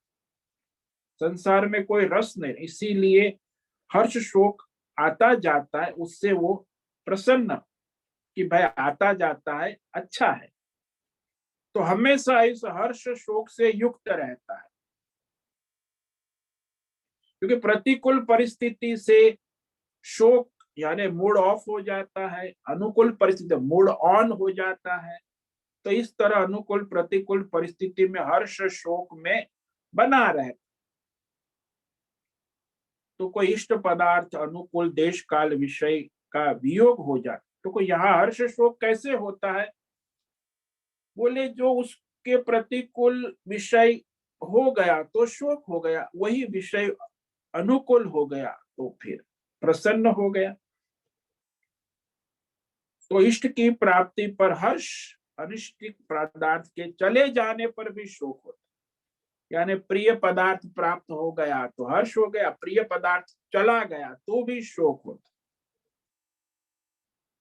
संसार में कोई रस नहीं। इसीलिए हर्ष शोक आता जाता है, उससे वो प्रसन्न कि भाई आता जाता है, अच्छा है। तो हमेशा इस हर्ष शोक से युक्त रहता है, क्योंकि प्रतिकूल परिस्थिति से शोक यानी मूड ऑफ हो जाता है, अनुकूल परिस्थिति मूड ऑन हो जाता है। तो इस तरह अनुकूल प्रतिकूल परिस्थिति में हर्ष शोक में बना रहे। तो कोई इष्ट पदार्थ अनुकूल देश काल विषय का वियोग हो जाए तो कोई यहाँ हर्ष शोक कैसे होता है। बोले जो उसके प्रतिकूल विषय हो गया तो शोक हो गया, वही विषय अनुकूल हो गया तो फिर प्रसन्न हो गया। तो इष्ट की प्राप्ति पर हर्ष, अनिष्ट पदार्थ के चले जाने पर भी शोक होता, यानी प्रिय पदार्थ प्राप्त हो गया तो हर्ष हो गया, प्रिय पदार्थ चला गया तो भी शोक होता।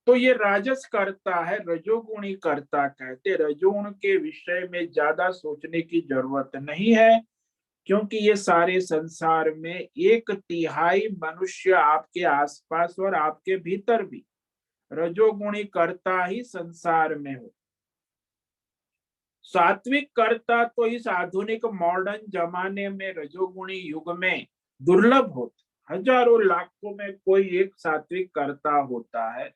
तो ये राजस करता है, रजोगुणी करता कहते। रजोगुण के विषय में ज्यादा सोचने की जरूरत नहीं है, क्योंकि ये सारे संसार में 1/3 मनुष्य आपके आसपास और आपके भीतर भी रजोगुणी कर्ता ही संसार में हो। सात्विक कर्ता तो इस आधुनिक मॉडर्न जमाने में रजोगुणी युग में दुर्लभ होता, हजारों लाखों में कोई एक सात्विक कर्ता होता है।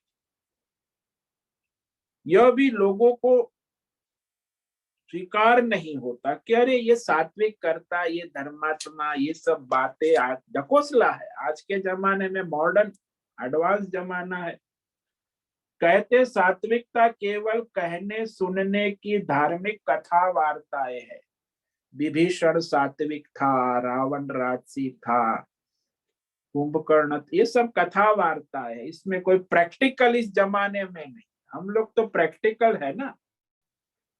यह भी लोगों को स्वीकार नहीं होता कि अरे ये सात्विक कर्ता, ये धर्मात्मा, ये सब बातें आज ढकोसला है, आज के जमाने में मॉडर्न एडवांस जमाना है। कहते सात्विकता केवल कहने सुनने की धार्मिक कथा वार्ताएं है। विभीषण सात्विक था, रावण राजसी था, कुंभकर्ण, ये सब कथा वार्ता है, इसमें कोई प्रैक्टिकल इस जमाने में नहीं। हम लोग तो प्रैक्टिकल है ना।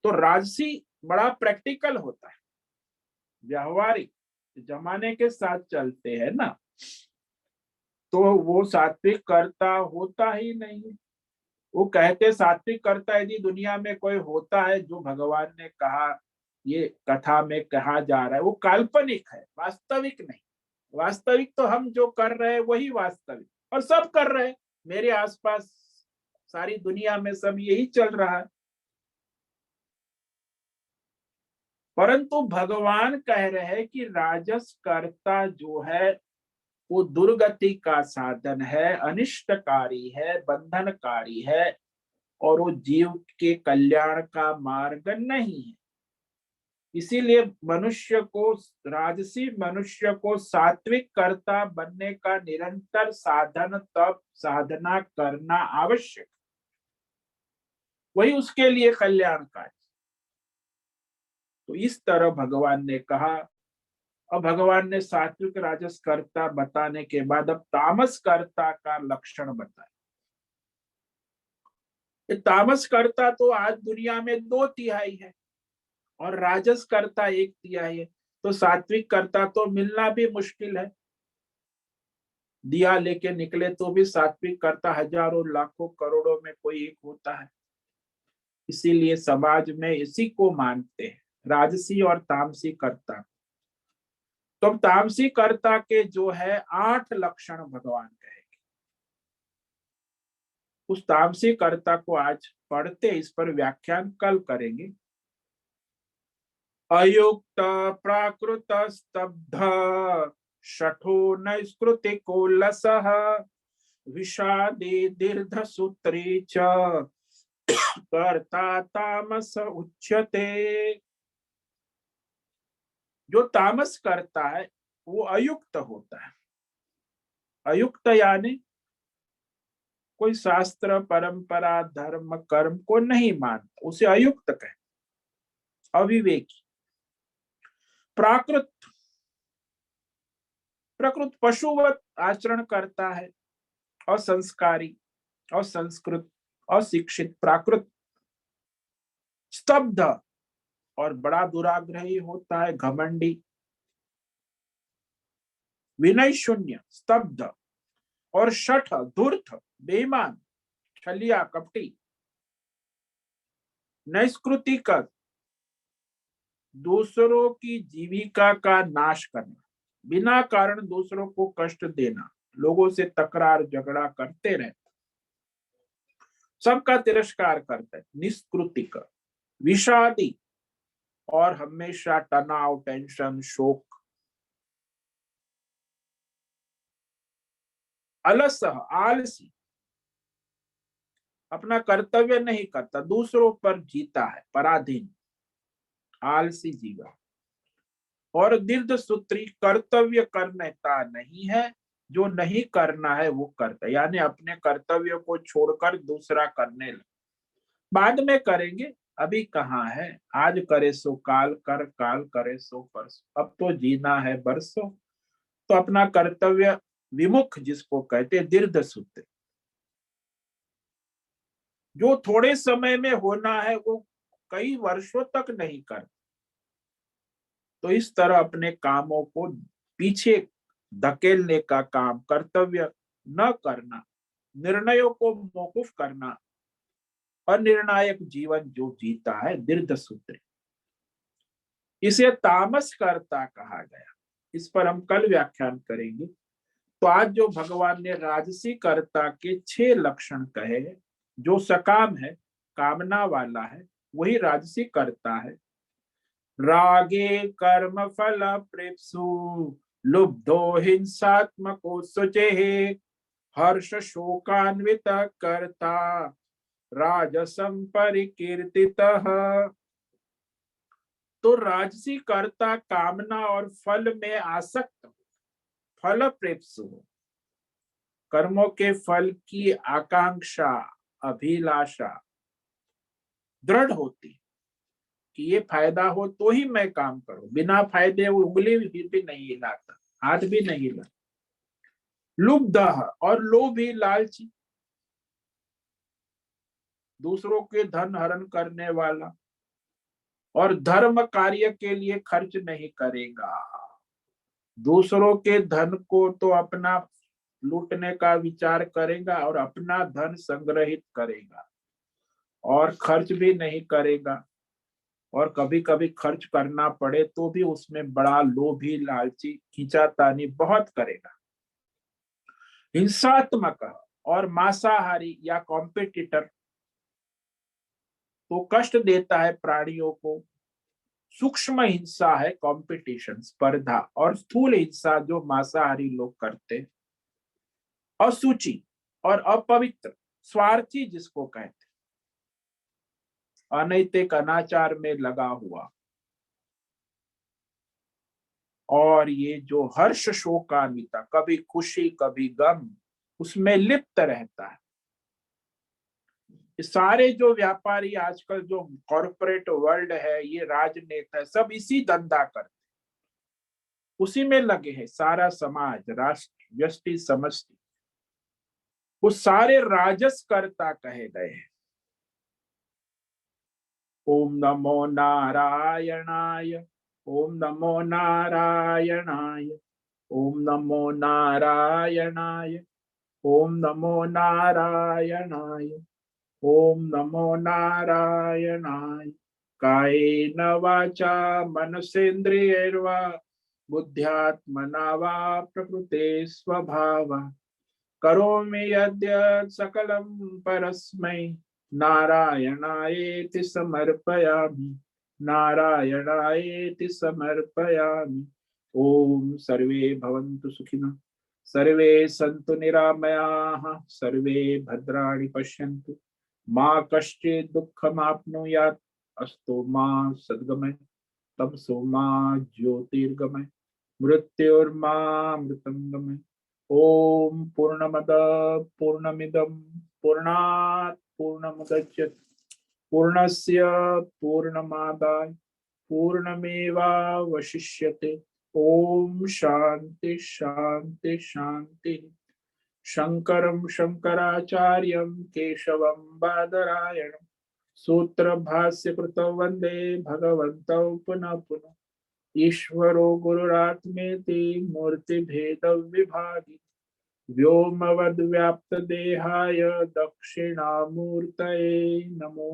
तो राजसी बड़ा प्रैक्टिकल होता है, व्यवहारिक, जमाने के साथ चलते हैं ना। तो वो सात्विक कर्ता होता ही नहीं। वो कहते सात्विक कर्ता यदि दुनिया में कोई होता है, जो भगवान ने कहा ये कथा में कहा जा रहा है वो काल्पनिक है, वास्तविक नहीं। वास्तविक तो हम जो कर रहे हैं वही वास्तविक, और सब कर रहे हैं। मेरे आसपास सारी दुनिया में सब यही चल रहा है। परंतु भगवान कह रहे हैं कि राजस कर्ता जो है वो दुर्गति का साधन है, अनिष्टकारी है, बंधनकारी है, और वो जीव के कल्याण का मार्ग नहीं है। इसीलिए मनुष्य को, राजसी मनुष्य को सात्विक कर्ता बनने का निरंतर साधन, तप, साधना करना आवश्यक, वही उसके लिए कल्याणकारी। तो इस तरह भगवान ने कहा। और भगवान ने सात्विक राजस कर्ता बताने के बाद अब तामस कर्ता का लक्षण बताया। तामस कर्ता तो आज दुनिया में 2/3 है और राजस कर्ता 1/3 है। तो सात्विक कर्ता तो मिलना भी मुश्किल है। दिया लेके निकले तो भी सात्विक कर्ता हजारों लाखों करोड़ों में कोई एक होता है। इसीलिए समाज में इसी को मानते हैं, राजसी और तामसी कर्ता। तो तामसी कर्ता के जो है 8 लक्षण भगवान कहेंगे। उस तामसी कर्ता को आज पढ़ते, इस पर व्याख्यान कल करेंगे। अयुक्त प्राकृत स्तब्ध शठो नैष्कृतिको लसः विषादे दीर्घ सूत्री च कर्ता तामस उच्यते। जो तामस करता है वो अयुक्त होता है। अयुक्त यानी कोई शास्त्र, परंपरा, धर्म, कर्म को नहीं मानता, उसे अयुक्त कहते, अविवेकी। प्राकृत, प्रकृत पशुवत आचरण करता है, असंस्कारी, असंस्कृत, अशिक्षित, प्राकृत। स्तब्ध, और बड़ा दुराग्रही होता है, घमंडी। विनय शून्य, स्तब्ध। और शठ, धूर्त, बेईमान, छलिया, कपटी। नैष्कृतिक, दूसरों की जीविका का नाश करना, बिना कारण दूसरों को कष्ट देना, लोगों से तकरार झगड़ा करते रहता, सबका तिरस्कार करता है। निष्कृतिक, विषादी, और हमेशा तनाव, टेंशन, शोक। अलस, आलसी, अपना कर्तव्य नहीं करता, दूसरों पर जीता है, पराधीन, आलसी जीवन। और दीर्घ सूत्री, कर्तव्य करनेता नहीं है, जो नहीं करना है वो करता, यानी अपने कर्तव्य को छोड़कर दूसरा करने लगे। बाद में करेंगे, अभी कहाँ है। आज करे सो काल कर, काल करे सो परसों। अब तो जीना है बरसों। तो अपना कर्तव्य विमुख जिसको कहते, दीर्घ सूत्र, जो थोड़े समय में होना है वो कई वर्षों तक नहीं कर। तो इस तरह अपने कामों को पीछे धकेलने का काम, कर्तव्य न करना, निर्णयों को मौकूफ करना, अनिर्णायक जीवन जो जीता है, दीर्घ सूत्र, इसे तामस कर्ता कहा गया। इस पर हम कल व्याख्यान करेंगे। तो आज जो भगवान ने राजसी कर्ता के 6 लक्षण कहे, जो सकाम है, कामना वाला है, वही राजसी कर्ता है। रागे कर्म फल प्रेप्सु लुब्धो हिंसात्मको शुचेः हर्ष शोकान्वित कर्ता राजसं परिकीर्तितः। तो राजसी कर्ता कामना और फल में आसक्त, फल प्रेप्सु, कर्मों के फल की आकांक्षा, अभिलाषा दृढ़ होती कि ये फायदा हो तो ही मैं काम करूं, बिना फायदे वो उंगली भी नहीं हिलाता, हाथ भी नहीं हिलाता। लुब्ध, और लोभी, लालची, दूसरों के धन हरण करने वाला, और धर्म कार्य के लिए खर्च नहीं करेगा। दूसरों के धन को तो अपना लूटने का विचार करेगा और अपना धन संग्रहित करेगा और खर्च भी नहीं करेगा। और कभी कभी खर्च करना पड़े तो भी उसमें बड़ा लोभी, लालची, खींचातानी बहुत करेगा। हिंसात्मक और मांसाहारी या कॉम्पिटिटर तो कष्ट देता है प्राणियों को। सूक्ष्म हिंसा है कंपटीशन, स्पर्धा, और स्थूल हिंसा जो मांसाहारी लोग करते, असूचि और अपवित्र, स्वार्थी जिसको कहते, अनैतिक अनाचार में लगा हुआ, और ये जो हर्ष शोकान्विता, कभी खुशी कभी गम, उसमें लिप्त रहता है। ये सारे जो व्यापारी आजकल जो कॉर्पोरेट वर्ल्ड है, ये राजनेता, सब इसी धंधा करते, उसी में लगे हैं। सारा समाज, राष्ट्र, व्यष्टि, समष्टि, वो सारे राजसकर्ता कहे गए हैं। ओम नमो नारायणाय, ओम नमो नारायणाय, ओम नमो नारायणाय, ओम नमो नारायणाय, ओम नमो नारायणाय। कायेन वाचा मनसेन्द्रियैर्वा बुद्ध्यात्मना वा प्रकृते स्वभावा करोमि यद्यत् सकलं परस्मै नारायणायेति समर्पयामि, नारायणायेति समर्पयामि। ओम सर्वे भवन्तु सुखिनः, सर्वे सन्तु निरामयाः, सर्वे भद्राणि पश्यन्तु, मा कश्चित् दुःखमाप्नुयात्, अस्तु मा सद्गमय, तमसो मा ज्योतिर्गमय, मृत्युर्मामृतंगमय। ओम पूर्णमद पूर्णमिदं पूर्णात् पूर्णमुदच्यते पूर्णस्य पूर्णमादाय पूर्णमेवावशिष्यते। ओम शांति शांति शांति। शंकरं शंकराचार्यं केशवं बादरायणं सूत्र भाष्य कृतौ वंदे भगवन्तौ पुनः पुनः। ईश्वरो गुरुरात्मेति मूर्तिभेद विभागि व्योमवद्व्याप्त देहाय दक्षिणामूर्तये नमो।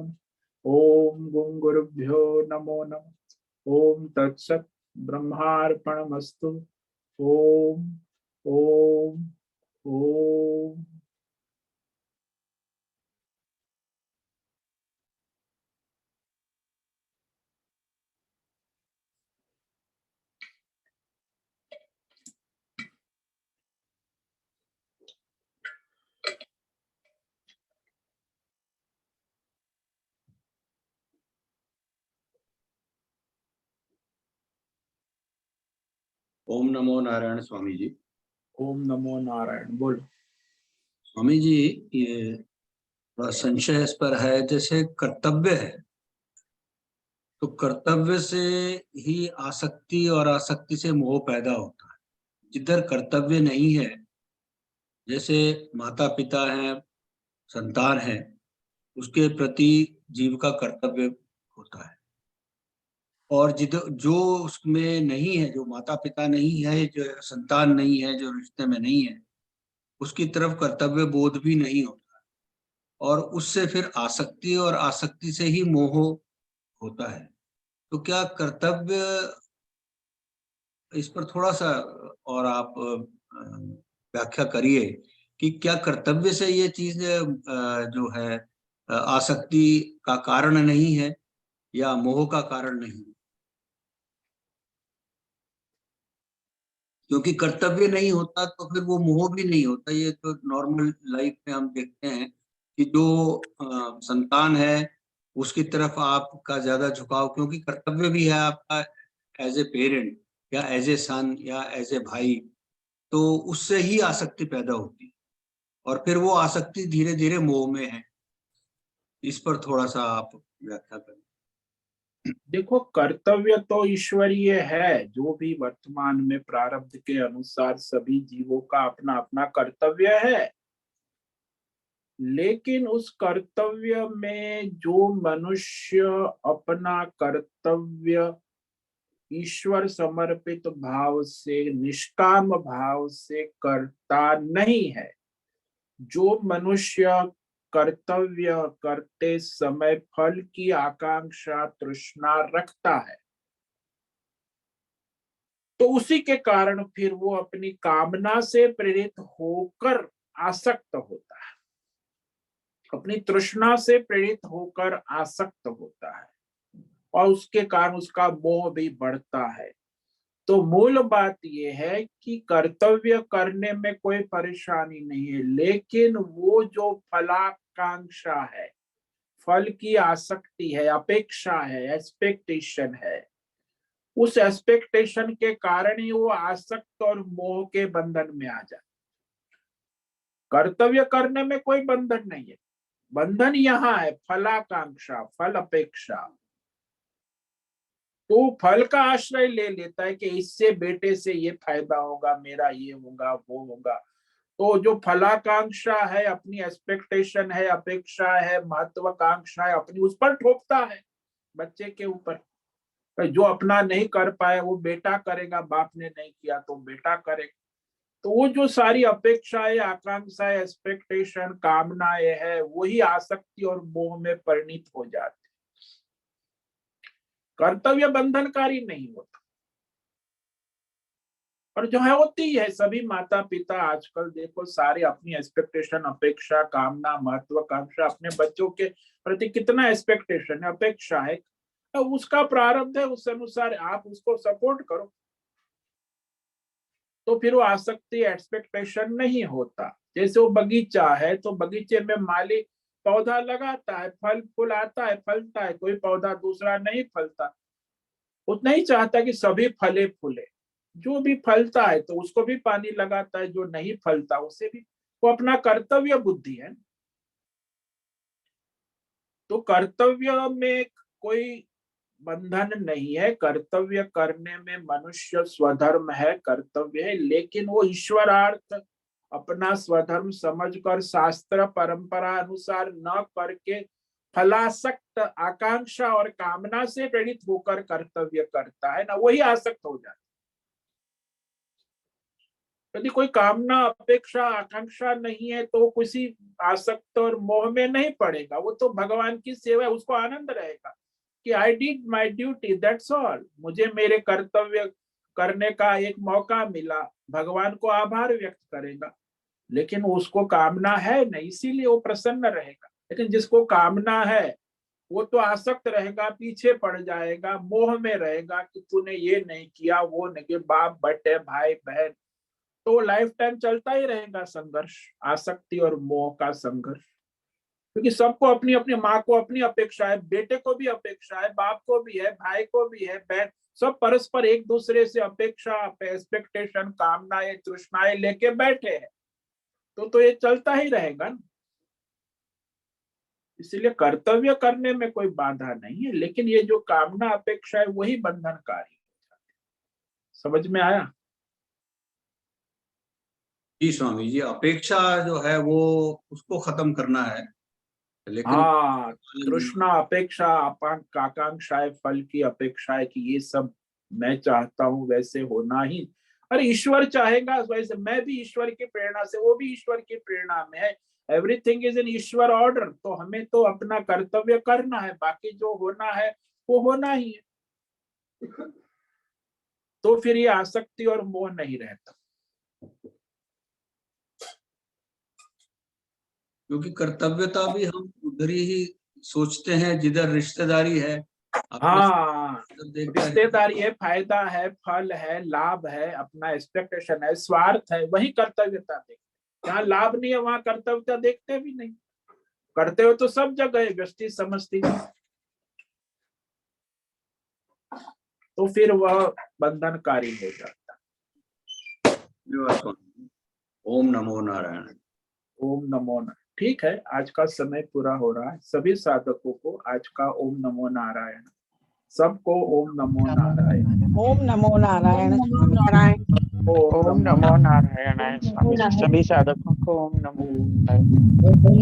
ओम गुरुभ्यो नमो नमः। ओम तत्सत् ब्रह्मार्पणमस्तु। ओम ओम ओम। ओम नमो नारायण स्वामी जी। ओम नमो नारायण। बोलो स्वामी जी, ये थोड़ा संशय इस पर है, जैसे कर्तव्य है तो कर्तव्य से ही आसक्ति और आसक्ति से मोह पैदा होता है। जिधर कर्तव्य नहीं है, जैसे माता पिता हैं, संतान है, उसके प्रति जीव का कर्तव्य होता है। और जिधर जो उसमें नहीं है, जो माता पिता नहीं है, जो संतान नहीं है, जो रिश्ते में नहीं है, उसकी तरफ कर्तव्य बोध भी नहीं होता, और उससे फिर आसक्ति, और आसक्ति से ही मोह होता है। तो क्या कर्तव्य, इस पर थोड़ा सा और आप व्याख्या करिए कि क्या कर्तव्य से ये चीज जो है आसक्ति का कारण नहीं है या मोह का कारण नहीं? क्योंकि कर्तव्य नहीं होता तो फिर वो मोह भी नहीं होता। ये तो नॉर्मल लाइफ में हम देखते हैं कि जो संतान है उसकी तरफ आपका ज्यादा झुकाव, क्योंकि कर्तव्य भी है आपका एज ए पेरेंट या एज ए सन या एज ए भाई, तो उससे ही आसक्ति पैदा होती है, और फिर वो आसक्ति धीरे धीरे मोह में है। इस पर थोड़ा सा आप व्याख्या करें। देखो, कर्तव्य तो ईश्वरीय है। जो भी वर्तमान में प्रारब्ध के अनुसार सभी जीवों का अपना अपना कर्तव्य है, लेकिन उस कर्तव्य में जो मनुष्य अपना कर्तव्य ईश्वर समर्पित भाव से, निष्काम भाव से करता नहीं है, जो मनुष्य कर्तव्य करते समय फल की आकांक्षा तृष्णा रखता है, तो उसी के कारण फिर वो अपनी कामना से प्रेरित होकर आसक्त होता है, अपनी तृष्णा से प्रेरित होकर आसक्त होता है, और उसके कारण उसका मोह भी बढ़ता है। तो मूल बात यह है कि कर्तव्य करने में कोई परेशानी नहीं है, लेकिन वो जो फलाकांक्षा है, फल की आसक्ति है, अपेक्षा है, एक्सपेक्टेशन है, उस एक्सपेक्टेशन के कारण ही वो आसक्त और मोह के बंधन में आ जाए। कर्तव्य करने में कोई बंधन नहीं है, बंधन यहाँ है फलाकांक्षा, फल अपेक्षा। तो फल का आश्रय ले लेता है कि इससे बेटे से ये फायदा होगा, मेरा ये होगा, वो होगा। तो जो फलाकांक्षा है, अपनी एक्सपेक्टेशन है, अपेक्षा है, महत्वाकांक्षा है, अपनी उस पर ठोकता है, बच्चे के ऊपर। जो अपना नहीं कर पाए वो बेटा करेगा, बाप ने नहीं किया तो बेटा करेगा। तो वो जो सारी अपेक्षाएं, आकांक्षाएं, एक्सपेक्टेशन, कामनाएं है, वही आसक्ति और मोह में परिणित हो जाती। कर्तव्य बंधनकारी नहीं होता, और जो है होती है। सभी माता पिता आजकल देखो सारे अपनी एक्सपेक्टेशन, अपेक्षा, कामना, महत्वाकांक्षा, अपने बच्चों के प्रति कितना एक्सपेक्टेशन है, अपेक्षा है, तो उसका प्रारब्ध है, उस अनुसार आप उसको सपोर्ट करो, तो फिर वो आसक्ति, एक्सपेक्टेशन नहीं होता। जैसे वो बगीचा है, तो बगीचे में माली पौधा लगाता है, फल फूल आता है, फलता है, कोई पौधा दूसरा नहीं फलता। वो नहीं चाहता कि सभी फले फूले, जो भी फलता है तो उसको भी पानी लगाता है, जो नहीं फलता उसे भी। वो अपना कर्तव्य बुद्धि है। तो कर्तव्य में कोई बंधन नहीं है, कर्तव्य करने में मनुष्य स्वधर्म है, कर्तव्य है, लेकिन वो ईश्वरार्थ अपना स्वधर्म समझकर शास्त्र परंपरा अनुसार न करके फलासक्त आकांक्षा और कामना से प्रेरित होकर कर्तव्य करता है ना, वही आसक्त हो जाता है। यदि कोई कामना, अपेक्षा, आकांक्षा नहीं है तो किसी आसक्त और मोह में नहीं पड़ेगा। वो तो भगवान की सेवा है, उसको आनंद रहेगा कि I did my duty, that's all. मुझे मेरे कर्तव्य करने का एक मौका मिला, भगवान को आभार व्यक्त करेगा। लेकिन उसको कामना है नहीं, इसीलिए वो प्रसन्न रहेगा। लेकिन जिसको कामना है वो तो आसक्त रहेगा, पीछे पड़ जाएगा, मोह में रहेगा कि तूने ये नहीं किया, वो नहीं किया, बाप बेटे, भाई बहन, तो लाइफ टाइम चलता ही रहेगा संघर्ष, आसक्ति और मोह का संघर्ष। क्योंकि सबको अपनी अपनी, माँ को अपनी अपेक्षा है, बेटे को भी अपेक्षा है, बाप को भी है, भाई को भी है, बहन, सब परस्पर एक दूसरे से अपेक्षा, एक्सपेक्टेशन, कामनाएं, तृष्णाएं लेके बैठे हैं। तो ये चलता ही रहेगा ना। इसलिए कर्तव्य करने में कोई बाधा नहीं है, लेकिन ये जो कामना, अपेक्षा है, वही बंधनकारी। समझ में आया? जी स्वामी जी, अपेक्षा जो है वो उसको खत्म करना है, लेकिन हाँ, तृष्णा, अपेक्षा, आकांक्षाएं, फल की अपेक्षा है कि ये सब मैं चाहता हूं वैसे होना ही। अरे ईश्वर चाहेगा वैसे, मैं भी ईश्वर की प्रेरणा से, वो भी ईश्वर की प्रेरणा में है। Everything is in Ishwar order. तो हमें तो अपना कर्तव्य करना है, बाकी जो होना है वो होना ही है। तो फिर ये आसक्ति और मोह नहीं रहता। क्योंकि कर्तव्यता भी हम उधर ही सोचते हैं जिधर रिश्तेदारी है। हाँ, रिश्तेदारी है, फायदा है, फल है, लाभ है, अपना एक्सपेक्टेशन है, स्वार्थ है, वही कर्तव्यता देखते। जहाँ लाभ नहीं है वहां कर्तव्यता देखते भी नहीं। करते हो तो सब जगह व्यष्टि समझती, तो फिर वह बंधनकारी हो जाता। ओम नमो नारायण। ओम नमो नारायण। ठीक है, आज का समय पूरा हो रहा है। सभी साधकों को आज का ओम नमो नारायण। सबको ओम नमो नारायण। ओम नमो नारायण। ओम ओम नमो नमो नारायण। स्वामी जी, सभी साधकों को ओम नमो नारायण।